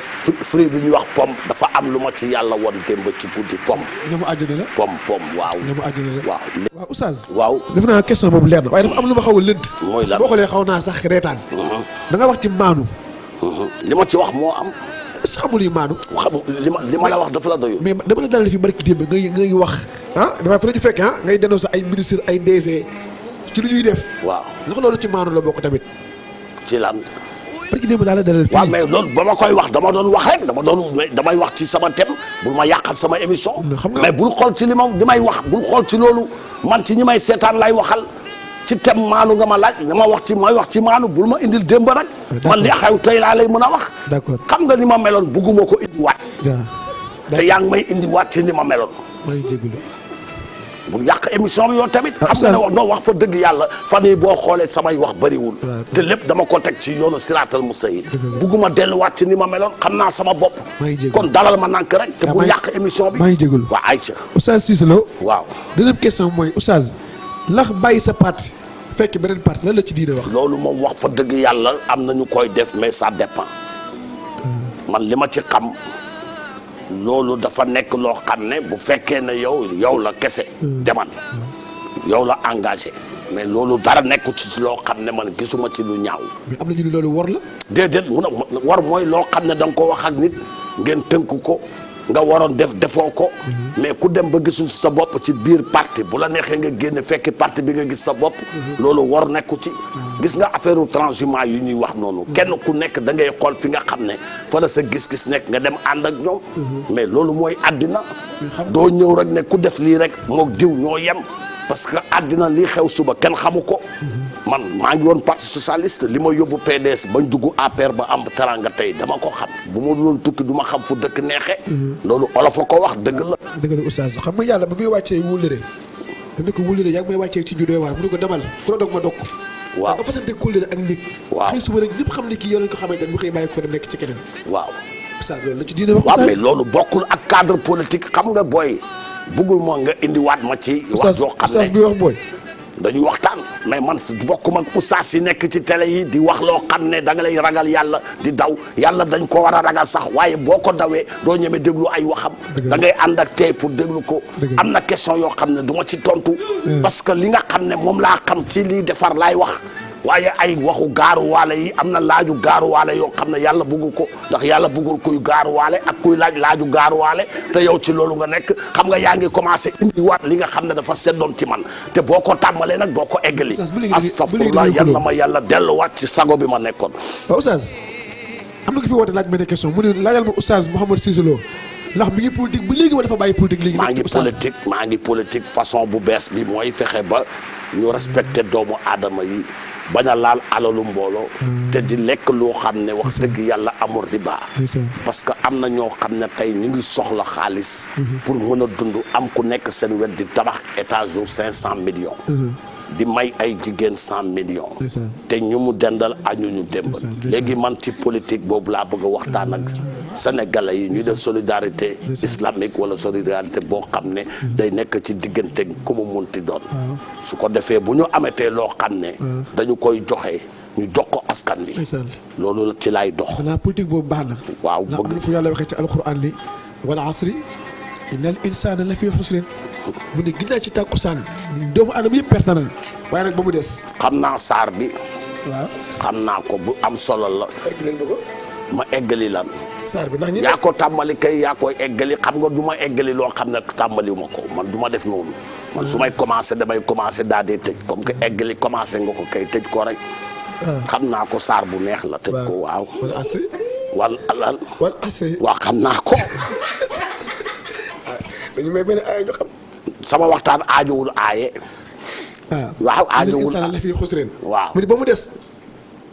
fruit bi ñuy wax pomme dafa am lu ma ci yàlla woon démb ci guddi pomme. ñamu àjjana la. pomme waaw. ñamu àjjana la waaw. waaw Oustaz. waaw def naa question boobu leer na waaye dafa am lu ma xaw a lënt. mooy lan boo xoolee xaw naa sax reetaan. da nga wax ci maanu. li ma ci wax moo am. est-ce que xamul yi maanu. xam li ma la wax dafa la doyul. mais dama la dalal fi barki démb ngay wax. dafay fa la ñu fekk ngay dénoncer ay ministre ay DG ci lu ñuy def. waaw ndax loolu ci maanu la bokk tamit. ci lan. barki démb daal la dalal fii. waaw mais loolu ba ma koy wax dama doon wax rek damay wax ci sama thème bul ma yàqal sama émission. mais bul xool ci li may wax bul xool ci loolu man ci ñi may seetaan lay waxal ci thème maanu nga ma laaj nga ma wax ci maanu bul ma indil démb rek. man li xew tey laa lay mën a wax. d'accord xam nga ni ma meloon bugguma ko indiwaat. te yaa ngi may indiwaat ci ni ma meloon. maa ngi jégalu. bul yàq émission bi yow tamit. xam nga ne wax fa dëgg yàlla fan yii boo xoolee samay wax bëriwul. te lépp dama ko teg ci yoonu siraatal mustaqim. bugguma delluwaat ci ni ma meloon xam naa sama bopp. kon dalal ma nànk rek. te bul yàq émission bi. maa ngi jégalu waaw Aïcha. Oustaz Cissé Lo. waaw deuxième question mooy Oustaz ndax bàyyi sa parti fekk beneen parti lan la ci diine wax. loolu moom wax fa dëgg yàlla am na ñu koy def mais ça dépend man li ma ci xam. loolu dafa nekk loo xam ne bu fekkee ne yow la kese demal yow la engagé mais loolu dara nekku ci loo xam ne man gisuma ci lu ñaaw. mais am na ñu ne loolu war la. déedéet war mooy loo xam ne da nga ko wax ak nit ngeen tënk ko nga waroon defoo ko. mais ku dem ba gisul sa bopp ci biir parti bu la neexee nga génne fekki parti bi nga gis sa bopp. loolu war nekku ci. gis nga affaire transhumance yi ñuy wax noonu. kenn ku nekk da ngay xool fi nga xam ne fa la sa gis-gis nekk nga dem ànd ak ñoom. mais loolu mooy àddina. doo ñëw rek ne ku def lii rek moog diw ñoo yem. parce que àddina lii xew suba kenn xamu ko. man maa ngi woon parti socialiste li ma yóbbu PDS bañ dugg APR ba am teranga tey dama ko xam bu ma doon tukki du ma xam fu dëkk neexee. loolu olof a ko wax dëgg la. dëgg la Oustaz xam nga yàlla ba muy wàccee wóllëre daf ne ko wóllëre yaa ngi may wàccee ci juddoo waar mu ne ko demal ku la dog ma dog. waaw nga fasante kóllëre ak nit. waaw xëy suba rek ñëpp xam ne kii yow lañ ko xamante ne mu xëy bàyyi ko dem nekk ci keneen. waaw. Oustaz loolu la ci diine wax. waaw mais loolu bokkul ak cadre politique xam nga booy. bëggul moo nga indiwaat ma ci. wax joo xam ne Oustaz bi wax booy. dañuy waxtaan mais man bokkuma ak oustaz yi nekk ci télé yi di wax loo xam ne da nga lay ragal yàlla di daw yàlla dañ ko war a ragal sax waaye boo ko dawee doo ñeme déglu ay waxam da ngay ànd ak tey pour déglu ko am na question yoo xam ne du ma ci tontu parce que li nga xam ne moom laa xam ci lii defar laay wax waaye ay waxu gaaruwaale yi am na laaju gaaruwaale yoo xam ne yàlla bëggu ko ndax yàlla bëggul kuy gaaruwaale ak kuy laaju gaaruwaale te yow ci loolu nga nekk xam nga yaa ngi commencé indiwaat li nga xam ne dafa seddoon ci man te boo ko tàmbalee nag doo ko eggali astafurlah yal na ma yàlla delluwaat ci sago bi ma nekkoon. waaw oustaz am na ko fi woote laaj benn question mu ne laajal ma oustaz Mouhamed Cissé Lo ndax mi ngi politique ba léegi wala dafa bàyyi politique léegi. maa ngi politique façon bu bees bi mooy fexe ba ñu respecté doomu aadama yi. bañ a laal alalu mbooloo te di lekk loo xam ne wax dëgg yàlla amul riba parce que am na ñoo xam ne tey ñu ngi soxla xaalis pour mën a dund am ku nekk seen wet di tabax étage u 500 millions di may ay jigéen 100 millions te ñu mu dendal añu ñu démb léegi man ci politique boobu laa bëgg a waxtaan ak sénégalais yi ñu def solidarité islamique wala solidarité boo xam ne day nekk ci diggante ku mu munti doon su ko defee bu ñu amatee loo xam ne dañu koy joxe ñu jox ko askan bi loolu ci laay dox xanaa politique boobu baax na waaw bëgg na fu yàlla waxee ci alquran li wal asri innal insana la fi xusrin mu ne ginnaaw ci tàkkusaan doomu aadama yëpp perte nañ waaye nag ba mu des xam naa saar bi waaw xam naa ko bu am solo la ma eggali lan saar bi ndax yaa ko tàmbali kay yaa koy eggali xam nga du ma eggali loo xam ne tàmbali ma ko man du ma def noonu man su may commencé damay commencé daal di tëj comme que eggali commencé nga ko kay tëj ko rek xam naa ko saar bu neex la tëj ko waaw wal asri wal asri waaw xam naa ko dañu may benn aaya ñu xam sama waxtaan aajowul aaye waaw aajowul la fi xusrin waaw mu ne ba mu des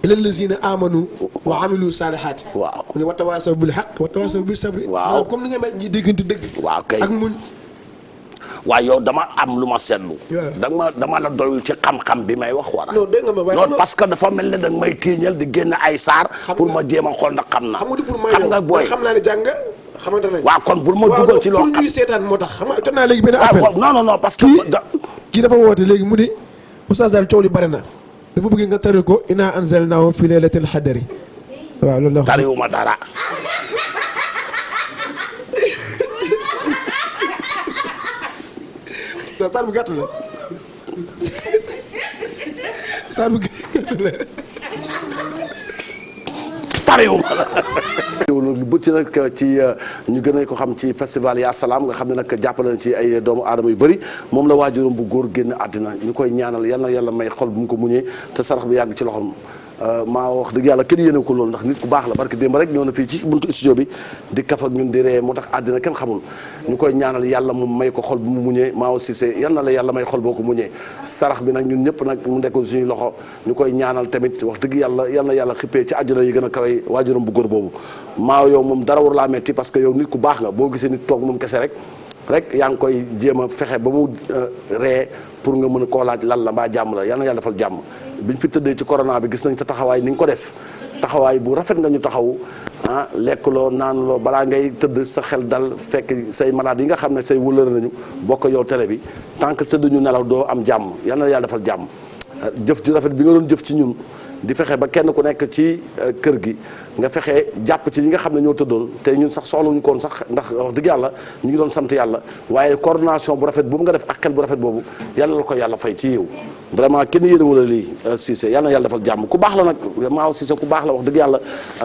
illa lazina amanu wa amilu salihaati waaw mu ne wa tawaasaw bil haqq wa tawaasaw bis sabri waaw comme ni nga mel ñi déggante dëgg waaw kay ak muñ waaye yow dama am lu ma seetlu dama la doyul ci xam-xam bi may wax wara non dégg nga ma waaye non parce que dafa mel ne danga may tiiñal di génn ay saar pour ma jéem a xool ndax xam naa xam nga booy xam naa ne jàng xamante nañ waaw kon bul ma dugal ci loo xam seetaan moo tax xam nga jot naa léegi benn appel non parce que kii dafa woote léegi mu ni oustaz daal coow li bare na dafa bëgg nga taral ko inna anzalnaahu fi laylatil qadri waaw loolu la tariwuma dara saar bu gàtt la saar bu gàtt la tariwuma la lu bëcc nag ci ñu gën a ko xam ci festival Ya Salaam nga xam ne nag jàppale na ci ay doomu aadama yu bëri moom la waajuram bu góor génn àddina ñu koy ñaanal yal na yàlla may xol bu mu ko muñee te sarax bi yàgg ci loxoom maa wax dëgg yàlla kenn yéene ko loolu ndax nit ku baax la barke démb rek ñëw na fii ci buntu studio bi di kaf ak ñun di ree moo tax àddina kenn xamul ñu koy ñaanal yàlla mu may ko xol bu mu muñee maa aussi c'est yal na la yàlla may xol boo ko muñee sarax bi nag ñun ñëpp nag mu nekkoon suñuy loxo ñu koy ñaanal tamit wax dëgg yàlla yal na yàlla xippee ci àjjana yi gën a kawe waajuram bu góor boobu maa yow moom dara war laa metti parce que yow nit ku baax nga boo gisee nit toog moom kese rek yaa ngi koy jéem a fexe ba mu ree pour nga mën a koo laaj lan la mbaa jàmm la yal na yàlla defal jàmm biñ fi tëddee ci corona bi gis nañ sa taxawaay ni nga ko def taxawaay bu rafet nga ñu taxaw lekkuloo naanuloo balaa ngay tëdd sa xel dal fekk say malade yi nga xam ne say wëllëre nañu bokk yow télé bi tant que tëdd ñu nelaw doo am jàmm yal na yàlla defal jàmm jëf ju rafet bi nga doon jëf ci ñun di fexe ba kenn ku nekk ci kër gi nga fexe jàpp ci ñi nga xam ne ñoo tëddoon te ñun sax soxlawuñu koon sax ndax wax dëgg yàlla ñu ngi doon sant yàlla waaye coordination bu rafet boobu nga def ak xel bu rafet boobu yàlla la ko yàlla fay ci yow vraiment kenn yéene wala lii Cissé yàlla na yàlla defal jàmm ku baax la nag Maaw Cissé ku baax la wax dëgg yàlla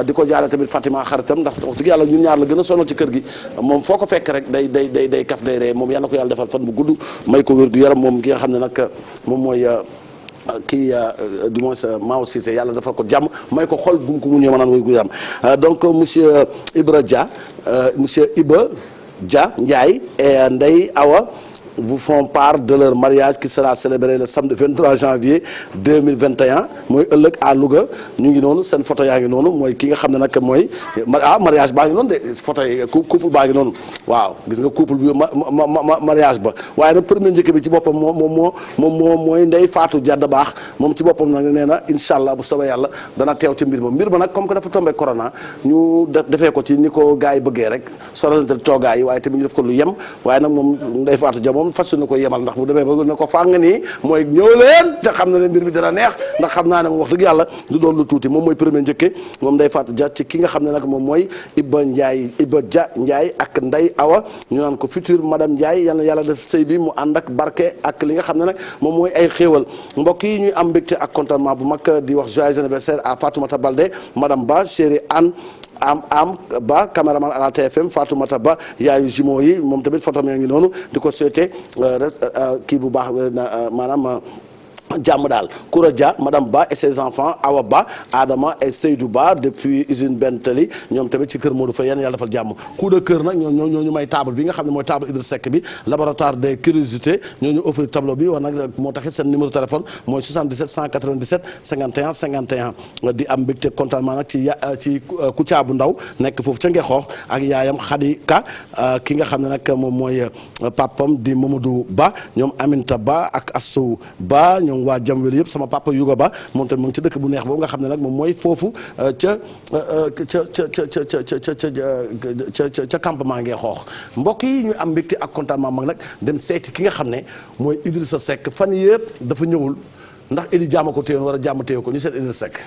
di ko jaale tamit Fatima xaritam ndax wax dëgg yàlla ñun ñaar la gën a sonal ci kër gi moom foo ko fekk rek day kaf day ree moom yàlla na ko yàlla defal fan bu gudd may ko wér gu yaram moom ki nga xam ne nag moom mooy kii du moins Maaw Cissé yàlla defal ko jàmm may ko xol bu mu ko muñee ma naan wér gu yaram donc monsieur Ibra Dia monsieur Iba Dia Ndiaye et Ndeye Awa vous font part de leur mariage qui sera célébré le samedi 23 janvier 2021 mooy ëllëg à Louga ñu ngi noonu seen photo yaa ngi noonu mooy ki nga xam ne nag mooy mariage baa ngi noonu de photo yi couple baa ngi noonu waaw gis nga couple bi mariage ba waaye nag premier njëkk bi ci boppam moom mooy Ndeye Fatou Dia da baax moom ci boppam nag nee na incha allah bu soobee yàlla dana teew ci mbir ma nag comme que dafa tombé corona ñu defee ko ci ni ko gars yi bëggee rek soralante toogaay yi waaye tamit ñu def ko lu yem waaye nag moom Ndeye Fatou Dia moom moom fas na ko yemal ndax bu demee ba na ko fàng nii mooy ñëw leen te xam na ne mbir mi dina neex ndax xam naa ne moom wax dëgg yàlla du doon lu tuuti moom mooy premier njëkke moom Ndeye Fatou Dia ci ki nga xam ne nag moom mooy Iba Dia Ndiaye ak Ndeye Awa ñu naan ko future madame Ndiaye yal na yàlla def sëy bi mu ànd ak barke ak li nga xam ne nag moom mooy ay xéewal mbokk yi ñuy am mbégte ak contentement bu mag di wax joyeux anniversaire à Fatoumata Baldé madame Ba chérie Anne am Ba caméraman à la TFM Fatoumata Ba yaayu jumeau yi moom tamit photo yaa ngi noonu di ko souhaiter kii bu baax maanaam jàmm daal Koura Dia madame Ba et ses enfants Awa Ba Adama et Seydou Ba depuis usine Bentali ñoom tamit ci kër Modou Faye yéen yàlla defal jàmm coup de cœur nag ñoo may table bi nga xam ne mooy table Idriss Seck bi laboratoire des curiosités ñoo ñu offrir tableau bi war nag moo taxit seen numéro téléphone mooy 77 197 51 51 di am mbégte contentement nag ci Kouthia bu ndaw nekk foofu ca Ngexoox ak yaayam Khady Ka ki nga xam ne nag moom mooy papam di Mamadou Ba ñoom Aminta Ba ak Assou Ba waa Jamwel yëpp sama papa Yuga Ba moom tamit mu ngi ci dëkk bu neex boobu nga xam ne nag moom mooy foofu ca campement Ngexoox mbokk yi ñu am mbégte ak contentement mag nag dem seeti ki nga xam ne mooy Idrissa Seck fan yëpp dafa ñëwul ndax Idi jaama ko téyoon war a jaama téye ko ñu seet Idrissa Seck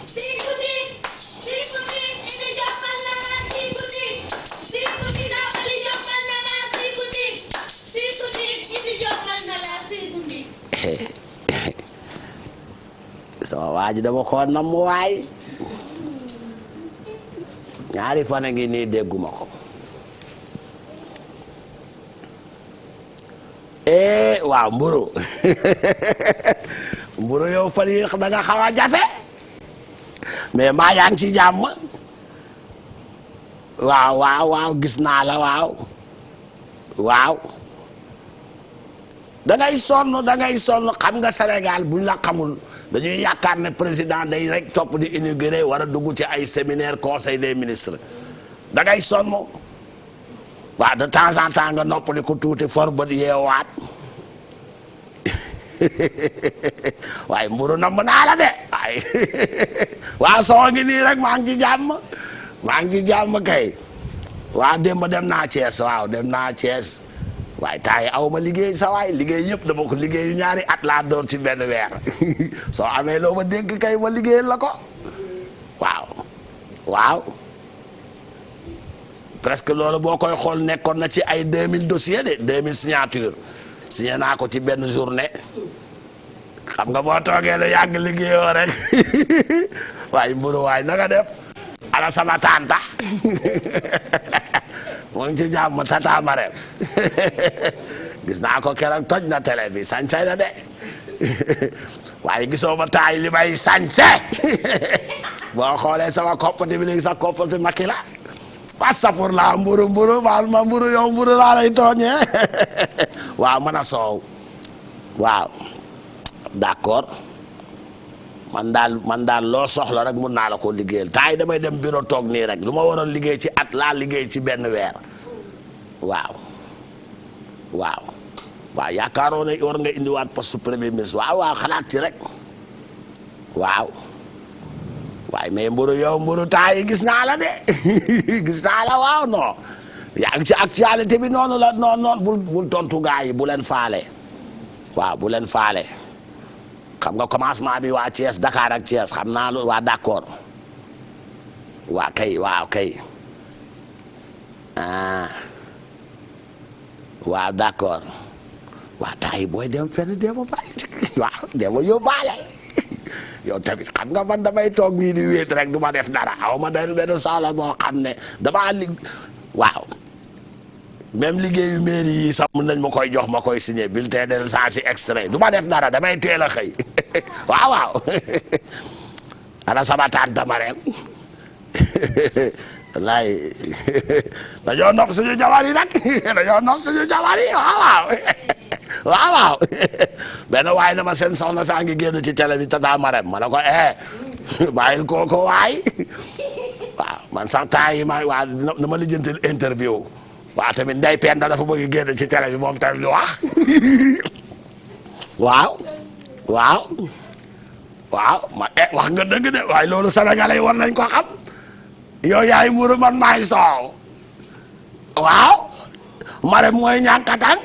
sama waa ji dama ko namm waay ñaari fan a ngi nii dégguma ko waaw mburu mburu yow fan yi da nga xaw a jafe mais maa yaa ngi ci jàmm waaw gis naa la waaw da ngay sonn xam nga Sénégal buñ la xamul dañuy yaakaar ne président day rek topp di inauguré war a dugg ci ay séminaire conseil des ministres da ngay sonn waaw de temps en temps nga noppali ko tuuti for ba yeewaat waaye mburu na mu naa la de waaye waaw soo ngi nii rek maa ngi ci jàmm kay waaw démb dem naa Thiès waaye temps yi aw ma liggéey sa waay liggéey yëpp dama ko liggéeyu ñaari at laa door ci benn weer soo amee loo ma dénk kay ma liggéeyal la ko waaw presque loolu boo koy xool nekkoon na ci ay 2000 dossiers de 2000 signature signé naa ko ci benn journée xam nga boo toogee lu yàgg liggéeyoo rek waaye mburu waay na nga def ana sama tanta moo ngi ci jàmm tata Marème gis naa ko keroog toj na télé bi sañse na de waaye gisoo ma taay li may sañse boo xoolee sama koppati bi léegi sax koppati Macky la astafur la mburu baal ma mburu yow mburu laa lay tooñee waaw mën a soow waaw d'accord man daal loo soxla rek mun naa la ko liggéeyal temps yi damay dem bureau toog nii rek lu ma waroon liggéey ci at laa liggéey ci benn weer waaw yaakaaroo ne war nga indiwaat poste premier ministre waaw xalaat ci rek waaw waaye mais mburu yow mburu temps yi gis naa la de gis naa la waaw non yaa ngi ci actualité bi noonu la noonu bul tontu gaa yi bu leen faale waaw bu leen faale xam nga commencement bi waa Thiès Dakar ak Thiès xam naa lu waa d'accord waaw kay waaw d'accord waaw temps yi booy dem fenn dema bàyyi waaw dema yóbbaale yow tamit xam nga man damay toog nii di wéet rek du ma def dara aw ma benn soxla moo xam ne damaa waaw même liggéeyu mairie yi sax mën nañ ma koy jox ma koy signé bulletin de naissance extrait du ma def dara damay teel a xëy waaw ana sama tante Marème wallaay dañoo nopp suñu jabar yi nag waaw benn waaye na ma seen soxna saa ngi génn ci télé bi tata Marème ma ne ko bàyyil kooko waay waaw man sax temps yi waa na ma lijjanti interview waaw tamit Ndeye Penda dafa bëgg génn ci télé bi moom tamit ñu wax waaw ma wax nga dëgg de waaye loolu Sénégalais yi war nañ ko xam yow yaay mburu man maay soow waaw Marème mooy ñànkatang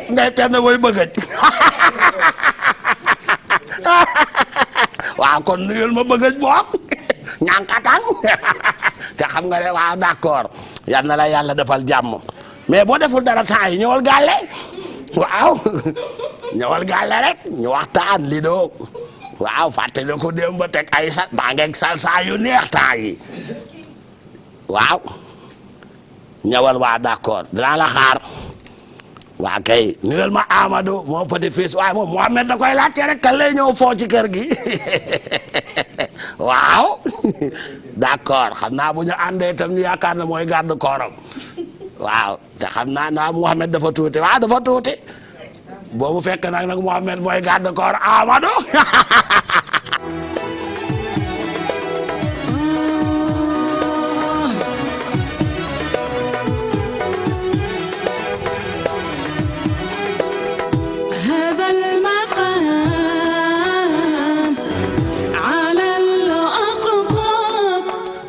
ndey penn mooy bëggaj waaw kon nuyul ma bëggaj boog ñànkatang te xam nga ne waaw d'accord yal na la yàlla defal jàmm mais boo deful dara temps yi ñëwal gàlle waaw ñëwal gàlle rek ñu waxtaan li doo waaw fàttali ko démb ba teg ay sa maa ngeeg salsa yu neex temps yi waaw ñëwal waa d'accord dinaa la xaar waa kay nuyul ma Amadou mon petit fils waaye moom Mohamed da koy laajte rek kan lay ñëw foo ci kër gi waaw d'accord xam naa bu ñu àndee tam ñu yaakaar ne mooy garde kooram waaw te xam naa Mohamed dafa tuuti waaw dafa tuuti boobu fekk nag Mohamed mooy garde corps Amadou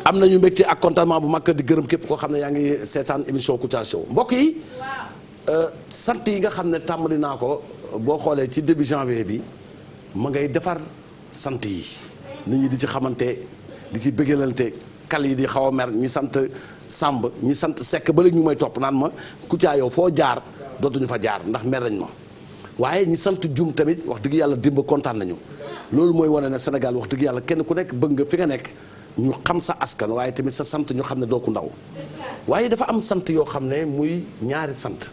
am nañu mbégte ak contentement bu mag di gërëm képp koo xam ne yaa ngi seetaan émission Kouthia Show mbokk yi sant yi nga xam ne tàmbali naa ko boo xoolee ci début janvier bi ma ngay defar sant yi nit ñi di ci xamante di ci bëggalante kal yi di xaw a mer ñi sant Samb ñi sant Seck ba léegi ñu may topp naan ma Kouthia yow foo jaar dootuñu fa jaar ndax mer nañ ma waaye ñi sant Jum tamit wax dëgg yàlla dimba kontaan nañu loolu mooy wane ne Sénégal wax dëgg yàlla kenn ku nekk bëgg nga fi nga nekk ñu xam sa askan waaye tamit sa sant ñu xam ne doo ku ndaw waaye dafa am sant yoo xam ne muy ñaari sant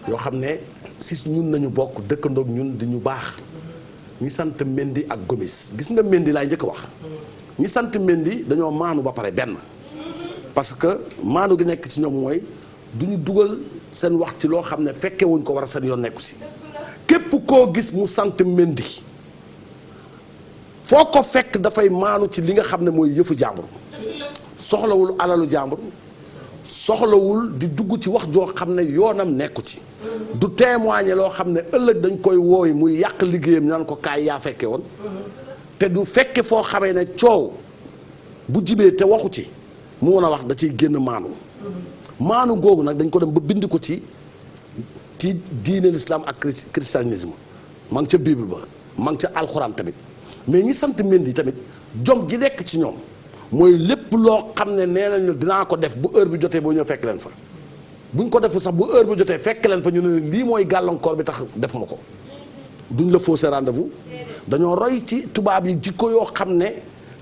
yoo xam ne si ñun nañu bokk dëkkandoog ñun di ñu baax ñi sant Mendy ak Gomis gis nga Mendy laay njëkk a wax ñi sant Mendy dañoo maanu ba pare benn parce que maanu gi nekk ci ñoom mooy du ñu dugal seen wax ci loo xam ne fekke wuñ ko war a seen yoon nekku si képp koo gis mu sant Mendy foo ko fekk dafay maanu ci li nga xam ne mooy yëfu jàmbur soxlawul alalu jàmbur soxlawul di dugg ci wax joo xam ne yoonam nekku ci du témoigner loo xam ne ëllëg dañ koy wooy muy yàq liggéeyam naan ko kaay yaa fekke woon te du fekke foo xamee ne coow bu jibee te waxu ci mu mën a wax da ciy génn maanu googu nag dañ ko dem ba bind ko ci diine l'islam ak christianisme ma ngi ca bible ba ma ngi ca alxuraan tamit mais ñi sant Mendy tamit jom gi nekk ci ñoom mooy lépp loo xam ne nee nañu dinaa ko def bu heure bi jotee boo ñëw fekk leen fa buñ ko defu sax bu heure bi jotee fekk leen fa ñu ne lii mooy gàllankoor bi tax def ma ko duñ la fausser rendez-vous dañoo roy ci tubaab yi jikko yoo xam ne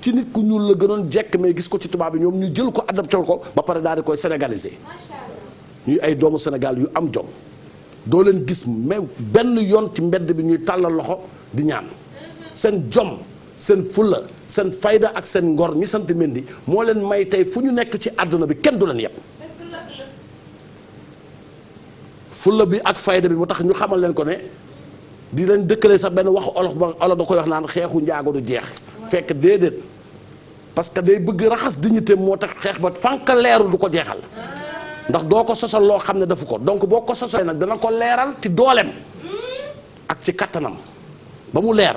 ci nit ku ñuul la gënoon jekk mais gis ko ci tubaab yi ñoom ñu jël ko adapté ko ba pare daal di koy sénégaliser ñuy ay doomu Sénégal yu am jom doo leen gis même benn yoon ci mbedd bi ñuy tàllal loxo di ñaan seen jom seen fulla seen fayda ak seen ngor ñi sant Mendy moo leen may tey fu ñu nekk ci àdduna bi kenn du leen yëpp fulla bi ak fayda bi mu tax ñu xamal leen ko ne di leen dëkkale sax benn waxu olof ba olof da koy wax naan xeexu njaago du jeex fekk déedéet parce que day bëgg raxas dignité moo tax xeex ba fànk leeru du ko jeexal ndax doo ko sosal loo xam ne defu ko donc boo ko sosal nag dana ko leeral ci dooleem ak ci kattanam ba mu leer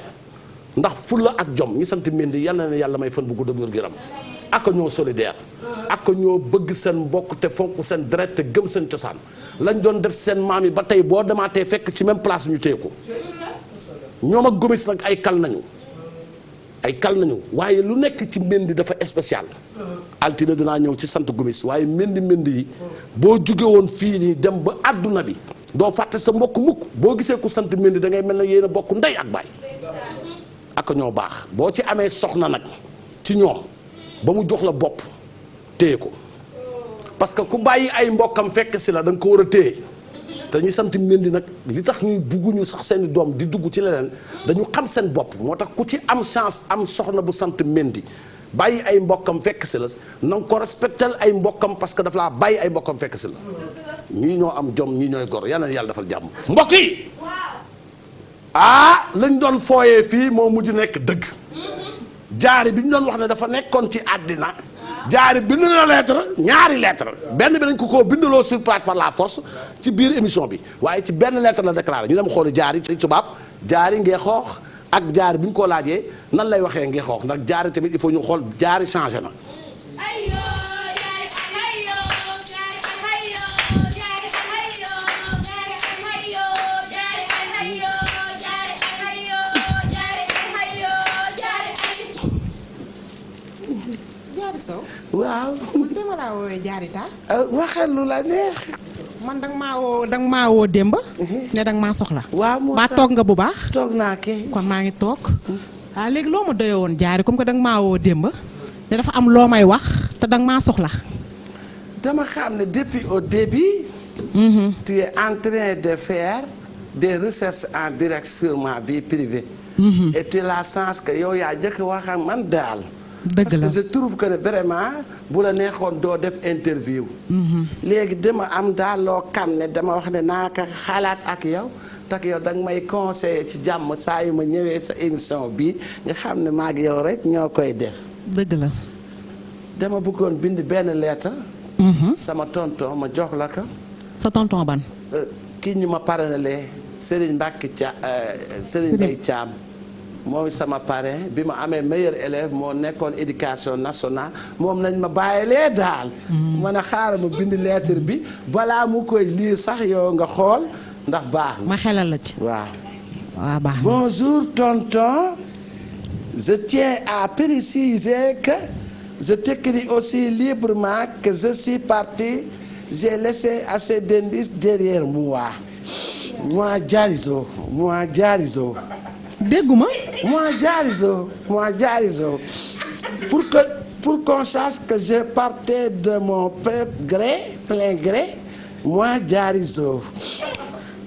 ndax fulla ak jom ñi sant Mendy yal na ne yàlla may fan bu gudd ak wér-gu-yaram ak ñoo solidaire ak ñoo bëgg seen mbokk te fonk seen deret te gëm seen cosaan lañ doon def seen maam yi ba tey boo demaatee fekk ci même place ñu téye ko ñoom ak Gomis nag ay kal nañu waaye lu nekk ci Mendy dafa spécial altine dinaa ñëw ci sant Gomis waaye Mendy yi boo jóge woon fii nii dem ba àdduna bi doo fàtte sa mbokk mukk boo gisee ku sant Mendy da ngay mel ne yéen a bokk ndey ak baay ak ñoo baax boo ci amee soxna nag ci ñoom ba mu jox la bopp téye ko parce que ku bàyyi ay mbokkam fekk si la da nga ko war a téye te ñi sant Mendy nag li tax ñuy bugguñu sax seeni doom di dugg ci leneen dañu xam seen bopp moo tax ku ci am chance am soxna bu sant Mendy bàyyi ay mbokkam fekk si la na nga ko respectel ay mbokkam parce que daf laa bàyyi ay mbokkam fekk si la ñii ñoo am jom ñii ñooy gor yal na yàlla defal jàmm mbokk yi lañ doon fooyee fii moo mujj nekk dëgg jaari bi ñu doon wax ne dafa nekkoon ci àddina jaari bind na lettre ñaari lettre benn bi dañ ko koo bindaloo sur place par la force ci biir émission bi waaye ci benn lettre la déclaré ñu dem xooli jaari ci tubaab jaari ngee xoox ak jaari bi ñu ko laajee nan lay waxee ngee xoox ndax jaari tamit il faut ñu xool jaari changé na Jaari Sow. waaw. dama laa woowee Jaarita. waxal lu la neex. man danga maa woo démb. ne danga maa soxla. waaw moo baa tax toog nga bu baax. toog naa kay. kon maa ngi toog. léegi loo ma doyoo woon Jaari comme que danga maa woo démb. ne dafa am loo may wax te danga maa soxla. dama xam ne depuis au début. tu es en train de faire des recherches en direct sur ma vie privée. et tu as la chance que yow yaa njëkk wax ak man daal. dëgg la parce que je trouve que vraiment bu la neexoon doo def interview. léegi dama am daal loo xam ne dama wax ne naa ko xalaat ak yow tak yow danga may conseiller ci jàmm saa yu ma ñëwee sa émission bi nga xam ne maag yow rek ñoo koy def. dëgg la. dama bëggoon bind benn lettre. sama tonton ma jox la ko. sa tonton ban. kii ñu ma parrainelé Serigne Mbacke Serigne Mbaye Thiam. mooy sama parrain bi ma amee meilleur élève moo nekkoon éducation nationale moom nañ ma bàyyilee daal. man a xaaral ma bind lettre bi balaa mu koy lire sax yow nga xool ndax baax na. ma xelal la ci. waaw. waaw baax na. Bonjour tonton. Je tiens à préciser que je t'écris aussi librement que je suis parti. J'ai laissé assez d'indices derrière moi. Moi Diarizo. dégguma. Moi Diarizo. Pour qu'on sache que je partais de mon plein gré. Moi Diarizo.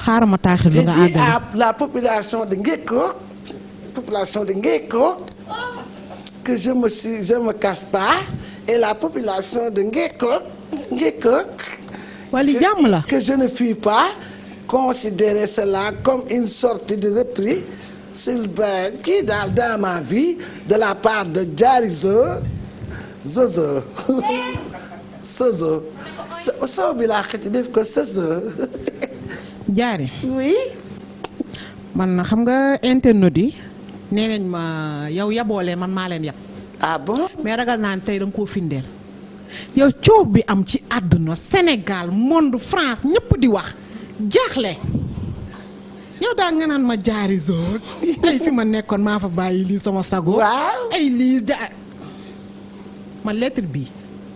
xaaral ma taaxir lu nga J'ai dit àggale. à la population de Ngeko que je me cache pas et la population de Ngeko wala jàmm la. que je ne fuis pas considérer cela comme une sorte de repris qui dans ma vie de la part de Diarizo Zozo soo bi laa xëcc def ko Zozo. Jaari. oui. man xam nga internet yi nee nañ ma yow yaboo leen man maa leen yab. ah bon. mais ragal naa ne tey danga koo findeel. yow coow bi am ci àdduna Sénégal monde France ñëpp di wax jaaxle. yow daal nga naan ma Diarizo ay fi ma nekkoon maa fa bàyyi lii sama sago. waaw ay lii man lettre bi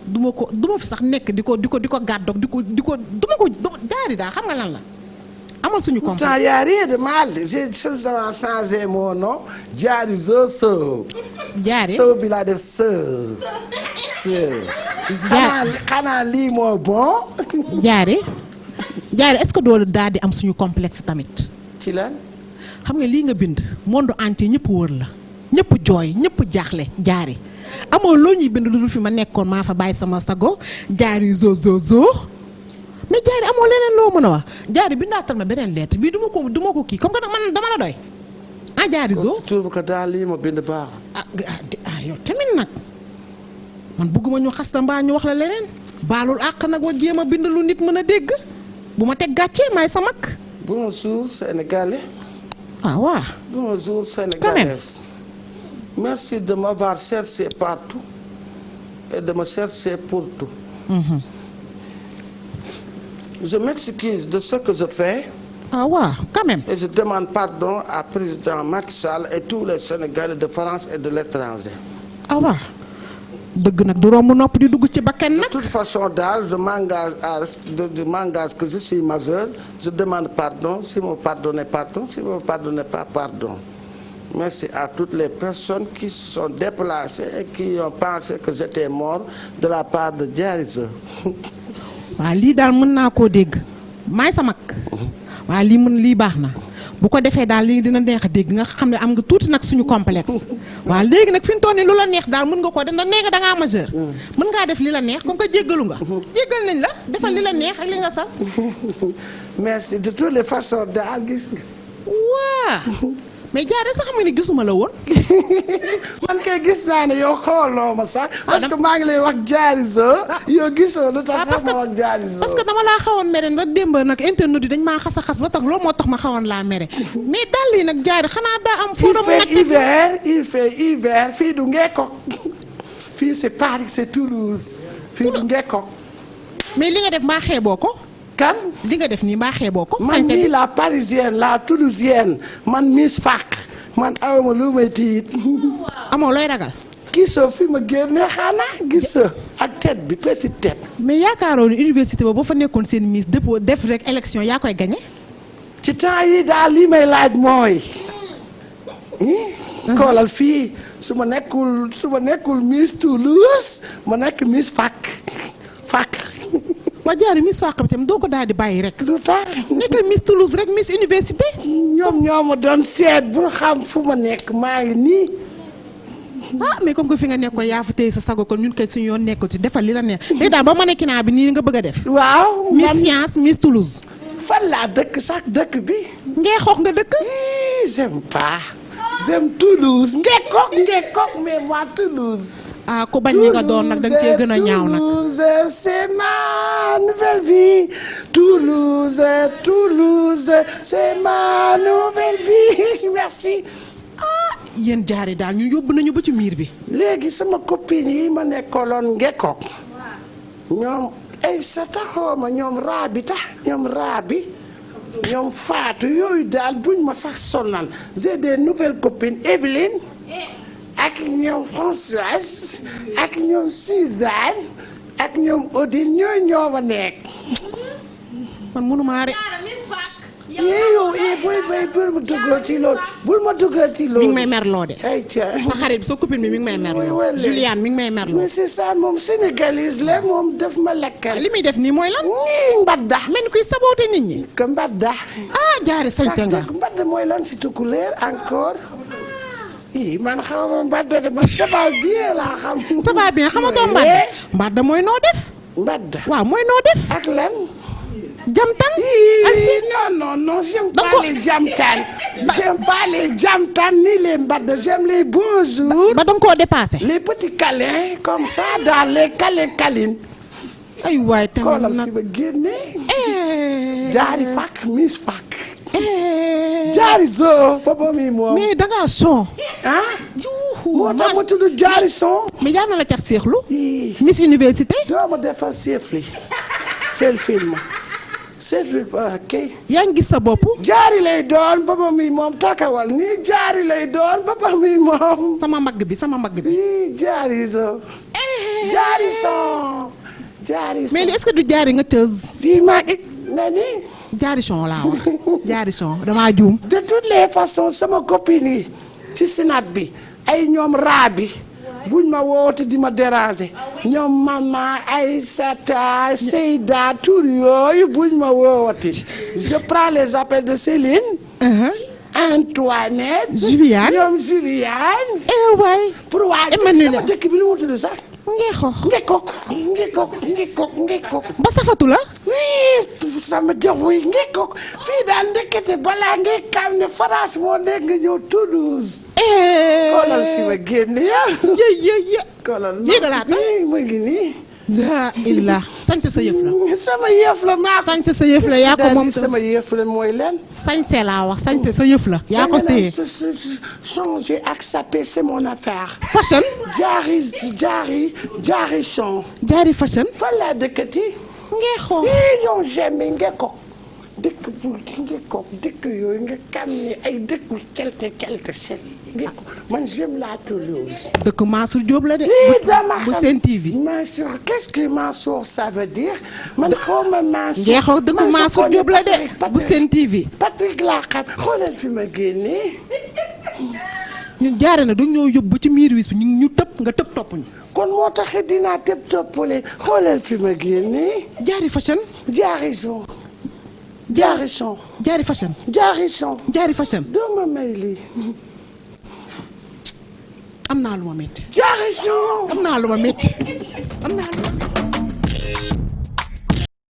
duma fi sax nekk di ko gàddoog duma ko Jaari daal xam nga lan la. amal suñu compte. pourtant y a rien de mal j'ai seulement changé mon nom Diarizo Sow. Jaari Sow bi laa def Sow. xanaa lii moo bon. Jaari est-ce que doo daal di am suñu complexe tamit. ci lan. xam nga lii nga bind monde entier ñëpp wër la ñëpp jooy ñëpp jaaxle Jaari amoo loo ñuy bind lu dul fi ma nekkoon maa fa bàyyi sama sago Diarizo mais Jaari amoo leneen loo mën a wax Jaari bindaatal ma beneen lettre bii duma ko kii comme que man dama la doy Diarizo. tu trouves que daal lii ma bind baax. yow tamit nag man bëgguma ñu xas mbaa ñu wax la leneen baalul àq nag wa jéem a bind lu nit mën a dégg bu ma teg gàccee maay sa mag. Bonjour Sénégalais. waaw. Bonjour Sénégalaises. Merci de m'avoir cherché partout et de me chercher pour tout. Je m'excuse de ce que je fais. waaw quand même. Et je demande pardon à président Macky Sall et tous les Sénégalais de France et de l'étranger. waaw dëgg nag du romb nopp di dugg ci bakkan nag. De toute façon daal je m'engage que je suis majeur. Je demande pardon. Si vous me pardonnez, pardon. Si vous ne me pardonnez pas, pardon. Merci à toutes les personnes qui se sont déplacées et qui ont pensé que j'étais mort de la part de Diarizo. waaw lii daal mën naa koo dégg maay sa mag. waaw lii baax na bu ko defee daal lii dina neex a dégg nga xam ne am nga tuuti nag suñu complexe. waaw léegi nag fi mu toll nii lu la neex daal mën nga koo def ndax nee nga da ngaa majeur. mën ngaa def li la neex comme que jéggalu nga. jéggal nañ la defal li la neex ak li nga sax. Merci de toutes les façons daal gis nga. waa mais Jaari sax xam nga ni gisuma la woon. man kay gis naa ne yow xooloo ma sax. parce que maa ngi lay wax Diarizo. yow gisoo lu tax sax ma wax Diarizo. parce que dama laa xawoon mere nag démb nag internet yi dañ maa xas a xas ba tax loolu moo tax ma xawoon laa mere mais dàll yi nag Jaari xanaa daa am. il fait hiver fii du Ngekok fii c'est Paris c'est Toulouse fii du Ngekok. mais li nga def mbaa xeeboo ko. kan li nga def nii mbaa xeeboo ko. man mii la parisienne la toulousienne man Miss Fak man awma lu may tiit. amoo looy ragal. gisoo fi ma génne xanaa gisoo ak tête bi petite tête. mais yaakaaroon université ba boo fa nekkoon seen miss dépôt def rek élection yaa koy gagné. ci temps yi daal li may laaj mooy. koolal fii su ma nekkul Miss Toulouse ma nekk Miss Fac. waa jaari Miss Fac bi tam doo ko daal di bàyyi rek. lu tax nekkal Miss Toulouse rek Miss Université. ñoom ñoo ma doon seet bu xam fu ma nekk maa ngi nii. mais comme que fi nga nekkoon yaa fa téye sa sago kon ñun kay suñu yoon nekkul ci defal li la neex léegi daal ba mannequinat bi nii nga bëgg a def. waaw Miss Science Miss Toulouse. fan laa dëkk sax dëkk bi. ngee xoox nga dëkk. j'aime pas. j'aime Toulouse ngekok mais moi Toulouse. ku bañ ñi nga doon nag da nga cee gën a ñaaw nag. Toulouse c'est ma nouvelle vie. Toulouse c'est ma nouvelle vie merci. yéen jaari daal ñu yóbbu nañu ba ci miir bi. léegi sama copine yi ma nekkaloon ngekok ñoom ay sa taxooma ñoom raabi ñoom faatu yooyu daal buñ ma sax sonal j'ai des nouvelles copines Evelyne ak ñoom Françoise ak ñoom Suzanne ak ñoom Odile ñooy ñoo ma nekk. man mënumaa re. yow bul ma dugal ci loolu. mi ngi may merloo de. ay ca sa xarit bi sa copine bi mi ngi may merloo. Juliane mi ngi may merloo. mais c'est ça moom sénégalise la moom daf ma lekkal. li muy def nii mooy lan. mbadda. mel ni kuy saboote nit ñi. que mbadda. jaari sañse nga. mbadda mooy lan ci tukkuleer encore. man xaw ma mbadda de man ça va bien laa xam. ça va bien xamatoo mbadda. mbadda mooy noo def. mbadda. waaw mooy noo def. ak lan. jamtan. non j'aime pas les jamtan. J'aime pas les jamtan ni les mbadda j'aime les beaux jours. ba danga koo dépassé. les petits câlins comme ça dans les câlins. ay waay tamit koolal nag fi ba génne. jaari Fac Miss Fac. jaari zoo boobu mi moom. mais da ngaa son. moo tax ma tudd jaari son. mais jaar na la cat seexlu. Miss Université. doo ma defal seefli. seen film. kay. yaa ngi gis sa bopp. jaari lay doon boobu mi moom takawal nii jaari lay doon boobu mi moom. sama mbagg bi. jaari zoo. jaari son. mais est-ce que du jaari nga tëz. di ma it na ni. jaari son laa wax jaari son damaa juum. de toutes les façons sama copine yi ci snap bi ay ñoom raabi buñ ma woote di ma déranger ñoom mama Aïssata Seyda tur yooyu buñ ma woote je prends les appels de Céline. Antoinette. Juliane ñoom Juliane. waay. pour waa sama dëkk bi nu mu tudd sax. ngekok. ba safatu la. oui sama jox wi ngekok fii daal ndekete balaa ngay xam ne France moo nekk nga ñëw Toulouse. koolal fi ma génne ya. koolal jéegalaata mu ngi nii. la illah sañse sa yëf la. sama yëf la maa ko. sañse sa yëf la yaa ko moom. sama yëf la mooy leen. sañse laa wax sañse sa yëf la. yaa ko téye changer ak saper c'est mon affaire. fashion. jaari son. jaari fashion. fan laa dëkkati. ngee xool. ñoo j'aime ngekok. dëkk bu ngekok dëkk yooyu nga xam ne ay dëkk quelque sel ngekok man j'aime la Toulouse. dëkk Mansour Diop la de. bu Sen TV. Mansour qu'est-ce que Mansour ça veut dire man xaw ma Mansour. ngee xool dëkk Mansour Diop la de bu Sen TV. Patrick laa xam xoolal fi ma génnee. ñun jaare na dañ ñoo yóbbu ci miir wis bi ñu tëb nga tëb topp ñu. kon moo tax dinaa tëb toppale xoolal fi ma génnee. jaari fashion. jaari son. jaari son. jaari fashion. jaari son. jaari fashion. doo ma may lii. am naa lu ma métti. jaari son. am naa lu ma métti. am naa lu